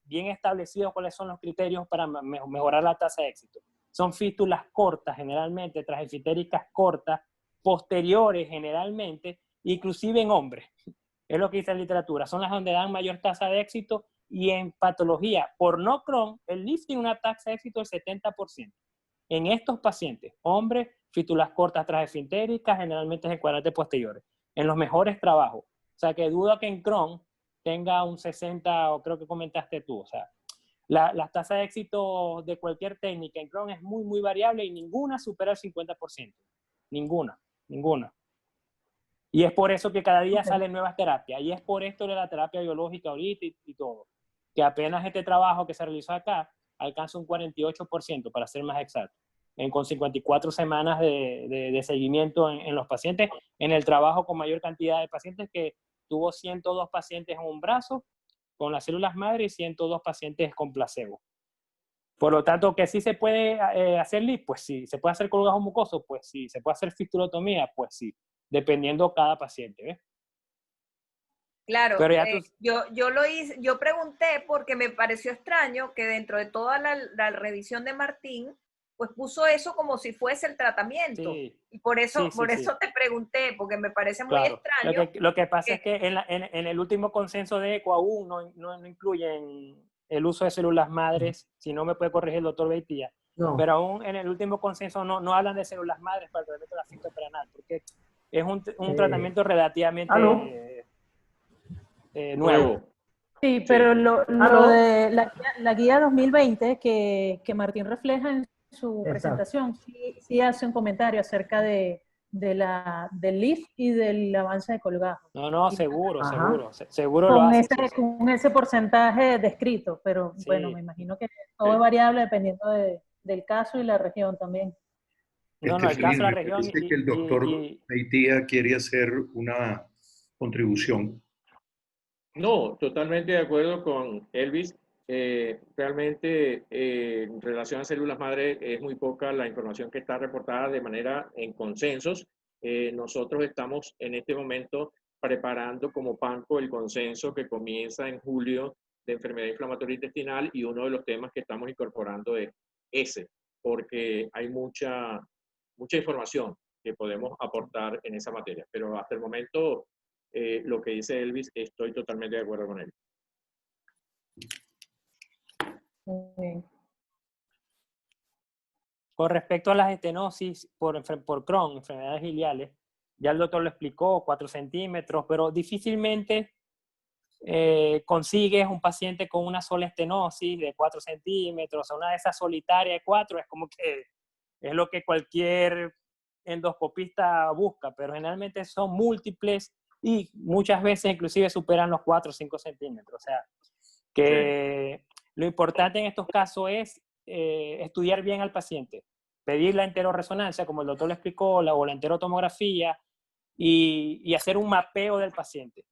bien establecido cuáles son los criterios para mejorar la tasa de éxito. Son fístulas cortas generalmente, transefitéricas cortas, posteriores generalmente, inclusive en hombres. Es lo que dice la literatura. Son las donde dan mayor tasa de éxito Y en patología por no Crohn, el LIF tiene una tasa de éxito del 70%. En estos pacientes, hombres, fístulas cortas transesfintéricas, generalmente en cuadrantes posteriores, en los mejores trabajos. O sea, que dudo que en Crohn tenga un 60, o creo que comentaste tú. O sea, las tasas de éxito de cualquier técnica en Crohn es muy, muy variable y ninguna supera el 50%. Ninguna. Y es por eso que cada día salen nuevas terapias. Y es por esto de la terapia biológica ahorita y todo. Que apenas este trabajo que se realizó acá alcanza un 48%, para ser más exacto, con 54 semanas de seguimiento en los pacientes, en el trabajo con mayor cantidad de pacientes, que tuvo 102 pacientes en un brazo con las células madre y 102 pacientes con placebo. Por lo tanto, que sí se puede hacer LIF, pues sí. ¿Se puede hacer colgajo mucoso? Pues sí. ¿Se puede hacer fistulotomía? Pues sí. Dependiendo cada paciente, ¿ves? Claro, Pero ya yo lo hice, yo pregunté porque me pareció extraño que dentro de toda la revisión de Martín, pues puso eso como si fuese el tratamiento. Sí, y por eso sí. te pregunté, porque me parece muy Claro. extraño. Lo que pasa es que en el último consenso de ECO aún no incluyen el uso de células madres, si no me puede corregir el doctor Beitía, No. pero aún en el último consenso no hablan de células madres para el tratamiento de la cinta perenal, porque es un tratamiento relativamente nuevo. Sí, pero lo de la guía 2020 que Martín refleja en su presentación, sí hace un comentario acerca del LIF y del avance de colgajo. No, seguro lo Con hace. con ese porcentaje descrito, pero Sí. bueno, me imagino que todo es variable dependiendo del caso y la región también. No, el caso de la región. Parece que el doctor Beitía quiere hacer una contribución. No, totalmente de acuerdo con Elvis. Realmente en relación a células madre es muy poca la información que está reportada de manera en consensos. Nosotros estamos en este momento preparando como PANCO el consenso que comienza en julio de enfermedad inflamatoria intestinal, y uno de los temas que estamos incorporando es ese, porque hay mucha información que podemos aportar en esa materia. Pero hasta el momento lo que dice Elvis, estoy totalmente de acuerdo con él. Con respecto a las estenosis por Crohn, enfermedades ileales, ya el doctor lo explicó, 4 centímetros, pero difícilmente consigues un paciente con una sola estenosis de 4 centímetros, o una de esas solitarias de 4, es como que es lo que cualquier endoscopista busca, pero generalmente son múltiples y muchas veces inclusive superan los 4 o 5 centímetros. O sea, que lo importante en estos casos es estudiar bien al paciente, pedir la enteroresonancia, como el doctor le explicó, o la enterotomografía, y hacer un mapeo del paciente.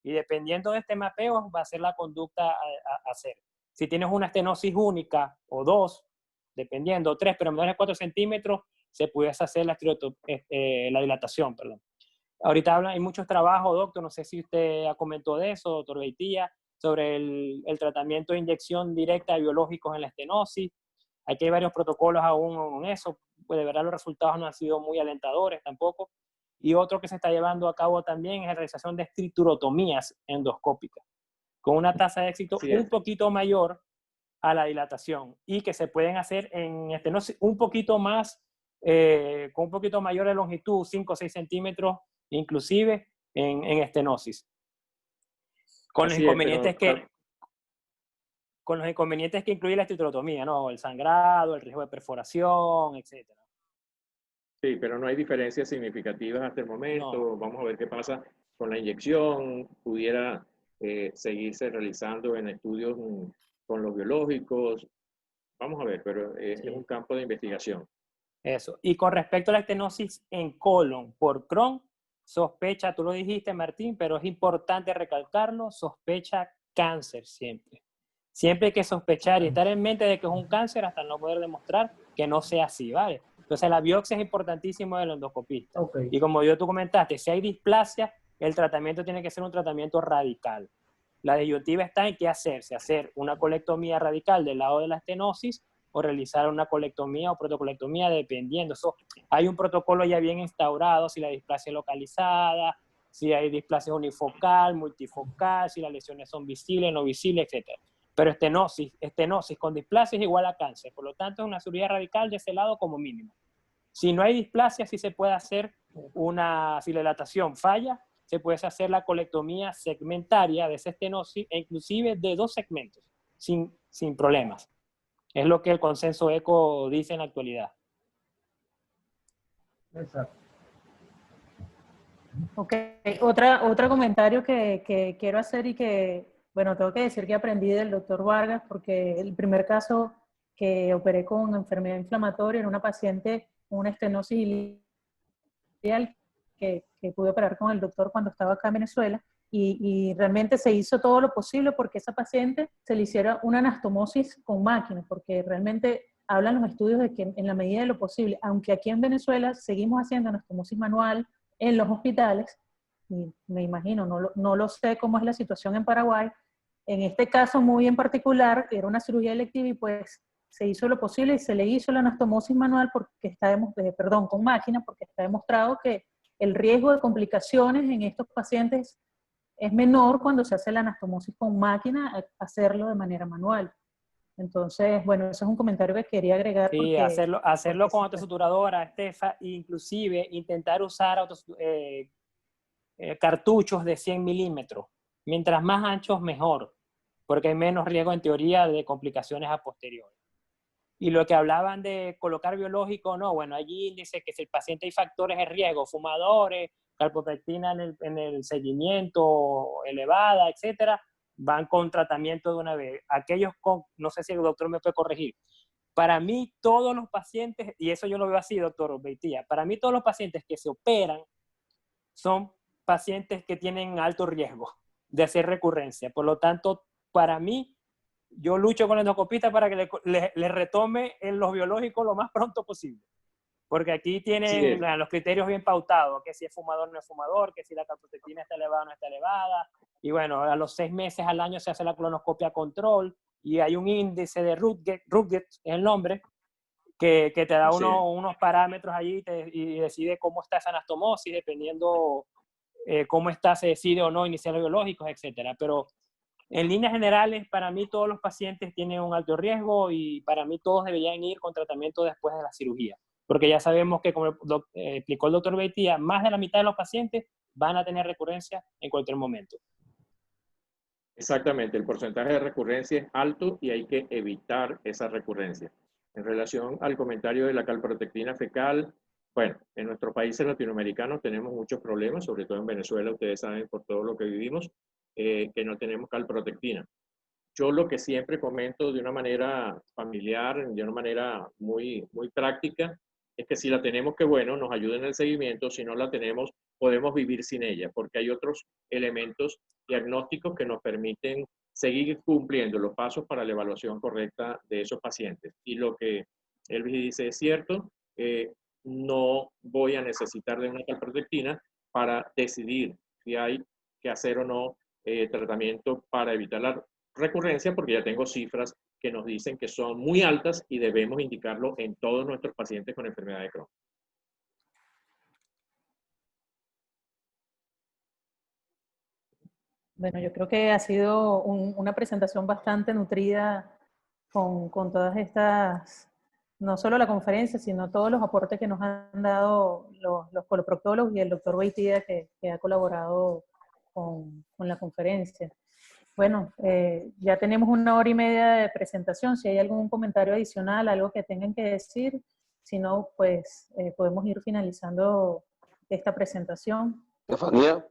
Y dependiendo de este mapeo va a ser la conducta a hacer. Si tienes una estenosis única o 2, dependiendo, 3, pero menores de 4 centímetros, se pudiese hacer la dilatación. Perdón. Ahorita hay muchos trabajos, doctor, no sé si usted comentó de eso, doctor Beitía, sobre el tratamiento de inyección directa de biológicos en la estenosis. Aquí hay varios protocolos aún en eso, pues de verdad los resultados no han sido muy alentadores tampoco. Y otro que se está llevando a cabo también es la realización de estricturotomías endoscópicas, con una tasa de éxito un poquito mayor a la dilatación, y que se pueden hacer en estenosis un poquito más, con un poquito mayor de longitud, 5 o 6 centímetros, inclusive en estenosis. Con los inconvenientes que incluye la estricturotomía, ¿no? El sangrado, el riesgo de perforación, etc. Sí, pero no hay diferencias significativas hasta el momento. No. Vamos a ver qué pasa con la inyección. Pudiera seguirse realizando en estudios con los biológicos. Vamos a ver, pero es un campo de investigación. Eso. Y con respecto a la estenosis en colon por Crohn, sospecha, tú lo dijiste, Martín, pero es importante recalcarlo, sospecha cáncer siempre. Siempre hay que sospechar y estar en mente de que es un cáncer hasta no poder demostrar que no sea así, ¿vale? Entonces la biopsia es importantísima del endoscopista. Y como tú comentaste, si hay displasia, el tratamiento tiene que ser un tratamiento radical. La disyuntiva está en qué hacerse, hacer una colectomía radical del lado de la estenosis o realizar una colectomía o protocolectomía, dependiendo. Hay un protocolo ya bien instaurado, si la displasia es localizada, si hay displasia unifocal, multifocal, si las lesiones son visibles, no visibles, etc. Pero estenosis con displasia es igual a cáncer, por lo tanto es una cirugía radical de ese lado como mínimo. Si no hay displasia, sí se puede hacer si la dilatación falla, se puede hacer la colectomía segmentaria de esa estenosis e inclusive de 2 segmentos, sin problemas. Es lo que el consenso ECO dice en la actualidad. Exacto. Ok, otro comentario que quiero hacer y que, bueno, tengo que decir que aprendí del doctor Vargas, porque el primer caso que operé con enfermedad inflamatoria era una paciente con una estenosis iliacal que pude operar con el doctor cuando estaba acá en Venezuela, y realmente se hizo todo lo posible porque esa paciente se le hiciera una anastomosis con máquina, porque realmente hablan los estudios de que en la medida de lo posible, aunque aquí en Venezuela seguimos haciendo anastomosis manual en los hospitales, y me imagino, no lo sé cómo es la situación en Paraguay, en este caso muy en particular, era una cirugía electiva y pues se hizo lo posible y se le hizo la anastomosis manual con máquina, porque está demostrado que el riesgo de complicaciones en estos pacientes es menor cuando se hace la anastomosis con máquina a hacerlo de manera manual. Entonces, bueno, eso es un comentario que quería agregar. Sí, hacerlo con autosuturadora, Estefa, inclusive intentar usar cartuchos de 100 milímetros. Mientras más anchos, mejor, porque hay menos riesgo en teoría de complicaciones a posteriori. Y lo que hablaban de colocar biológico, no, bueno, allí dice que si el paciente hay factores de riesgo, fumadores, calprotectina en el seguimiento elevada, etcétera, van con tratamiento de una vez. Aquellos con, no sé si el doctor me puede corregir, para mí todos los pacientes, y eso yo lo veo así, doctor Beitía, para mí todos los pacientes que se operan son pacientes que tienen alto riesgo de hacer recurrencia. Por lo tanto, para mí, yo lucho con la endoscopista para que le retome en los biológicos lo más pronto posible. Porque aquí tienen los criterios bien pautados, que si es fumador o no es fumador, que si la calprotectina está elevada o no está elevada. Y bueno, a los 6 meses al año se hace la colonoscopia control y hay un índice de Rutgers, es el nombre, que te da unos parámetros allí y decide cómo está esa anastomosis, dependiendo cómo está, se decide o no iniciar los biológicos, etcétera. Pero en líneas generales, para mí todos los pacientes tienen un alto riesgo y para mí todos deberían ir con tratamiento después de la cirugía. Porque ya sabemos que, como explicó el doctor Beitía, más de la mitad de los pacientes van a tener recurrencia en cualquier momento. Exactamente, el porcentaje de recurrencia es alto y hay que evitar esa recurrencia. En relación al comentario de la calprotectina fecal, bueno, en nuestros países latinoamericanos tenemos muchos problemas, sobre todo en Venezuela, ustedes saben por todo lo que vivimos, que no tenemos calprotectina. Yo lo que siempre comento de una manera familiar, de una manera muy práctica, es que si la tenemos, que bueno, nos ayuda en el seguimiento. Si no la tenemos, podemos vivir sin ella, porque hay otros elementos diagnósticos que nos permiten seguir cumpliendo los pasos para la evaluación correcta de esos pacientes. Y lo que Elvis dice es cierto, no voy a necesitar de una calprotectina para decidir si hay que hacer o no tratamiento para evitar la recurrencia, porque ya tengo cifras que nos dicen que son muy altas y debemos indicarlo en todos nuestros pacientes con enfermedad de Crohn. Bueno, yo creo que ha sido una presentación bastante nutrida con todas estas, no solo la conferencia, sino todos los aportes que nos han dado los coloproctólogos y el doctor Beitía que ha colaborado con la conferencia. Bueno, ya tenemos 1 hora y media de presentación. Si hay algún comentario adicional, algo que tengan que decir, si no, pues podemos ir finalizando esta presentación. Estefanía.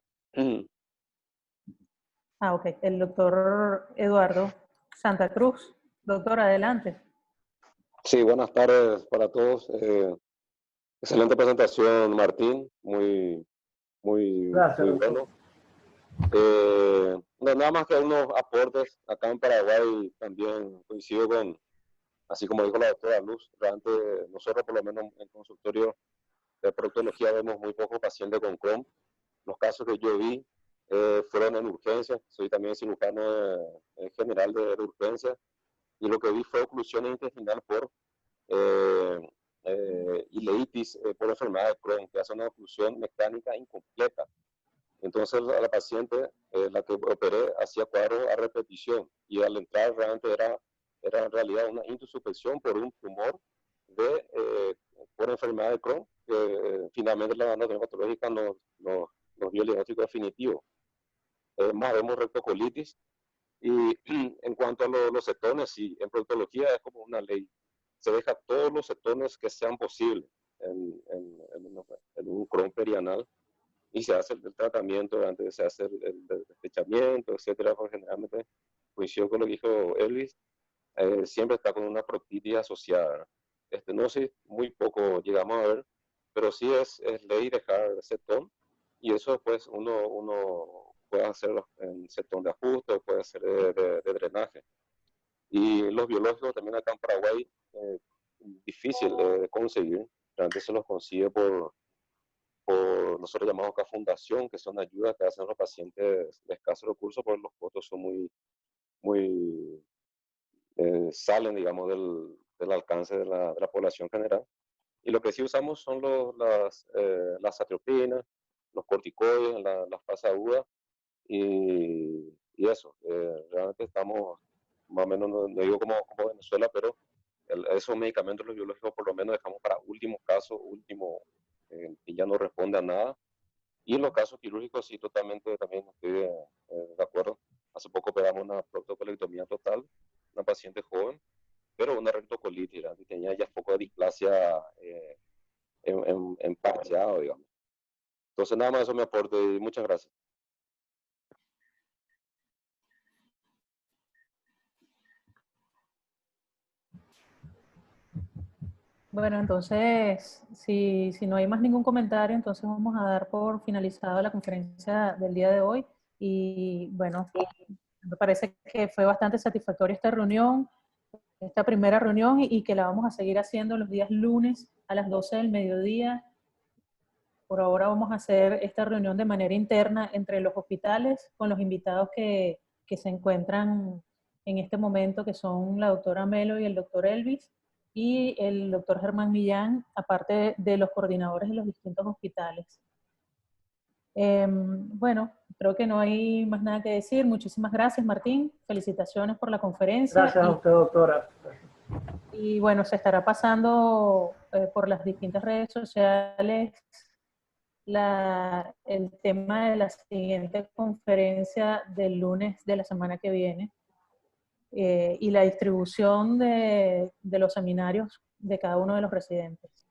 Ok. El doctor Eduardo Santa Cruz. Doctor, adelante. Sí, buenas tardes para todos. Excelente presentación, Martín. Muy Gracias, muy bueno. No, nada más que unos aportes. Acá en Paraguay también coincido con, así como dijo la doctora Luz, realmente nosotros por lo menos en consultorio de proctología vemos muy pocos pacientes con Crohn. Los casos que yo vi fueron en urgencia. Soy también cirujano general de urgencia y lo que vi fue oclusión intestinal por ileitis por enfermedad de Crohn, que hace una oclusión mecánica incompleta. Entonces a la paciente, la que operé, hacía cuadros a repetición y al entrar realmente era en realidad una intususpección por un tumor por enfermedad de Crohn, que finalmente la anatomía patológica nos dio el diagnóstico definitivo. Más vemos rectocolitis. Y en cuanto a los cetones, sí, en proctología es como una ley. Se deja todos los cetones que sean posibles en un Crohn perianal y se hace el tratamiento, antes se hace el despechamiento, etcétera, porque generalmente, coincido con lo que dijo Elvis, siempre está con una proctitis asociada. No sé, muy poco llegamos a ver, pero sí es ley dejar cetón, y eso después uno puede hacer en cetón de ajuste, puede hacer de drenaje. Y los biológicos también acá en Paraguay, difícil de conseguir, realmente se los consigue por nosotros llamamos acá fundación, que son ayudas que hacen los pacientes de escasos recursos, porque los costos son muy salen, digamos, del alcance de la población general. Y lo que sí usamos son las atriopinas, los corticoides en la fase aguda, y eso. Realmente estamos, más o menos, no digo como Venezuela, pero esos medicamentos, los biológicos, por lo menos dejamos para últimos casos, que ya no responde a nada. Y en los casos quirúrgicos sí, totalmente también estoy de acuerdo. Hace poco operamos una proctocolectomía total, una paciente joven, pero una rectocolitis, y tenía ya poco de displasia en parcheado, digamos. Entonces nada más eso me aporte y muchas gracias. Bueno, entonces, si no hay más ningún comentario, entonces vamos a dar por finalizada la conferencia del día de hoy. Y bueno, me parece que fue bastante satisfactoria esta reunión, esta primera reunión, y que la vamos a seguir haciendo los días lunes a las 12 del mediodía. Por ahora vamos a hacer esta reunión de manera interna entre los hospitales con los invitados que se encuentran en este momento, que son la doctora Melo y el doctor Elvis, y el doctor Germán Millán, aparte de los coordinadores de los distintos hospitales. Bueno, creo que no hay más nada que decir. Muchísimas gracias, Martín. Felicitaciones por la conferencia. Gracias a usted, doctora. Y bueno, se estará pasando por las distintas redes sociales el tema de la siguiente conferencia del lunes de la semana que viene, y la distribución de los seminarios de cada uno de los residentes.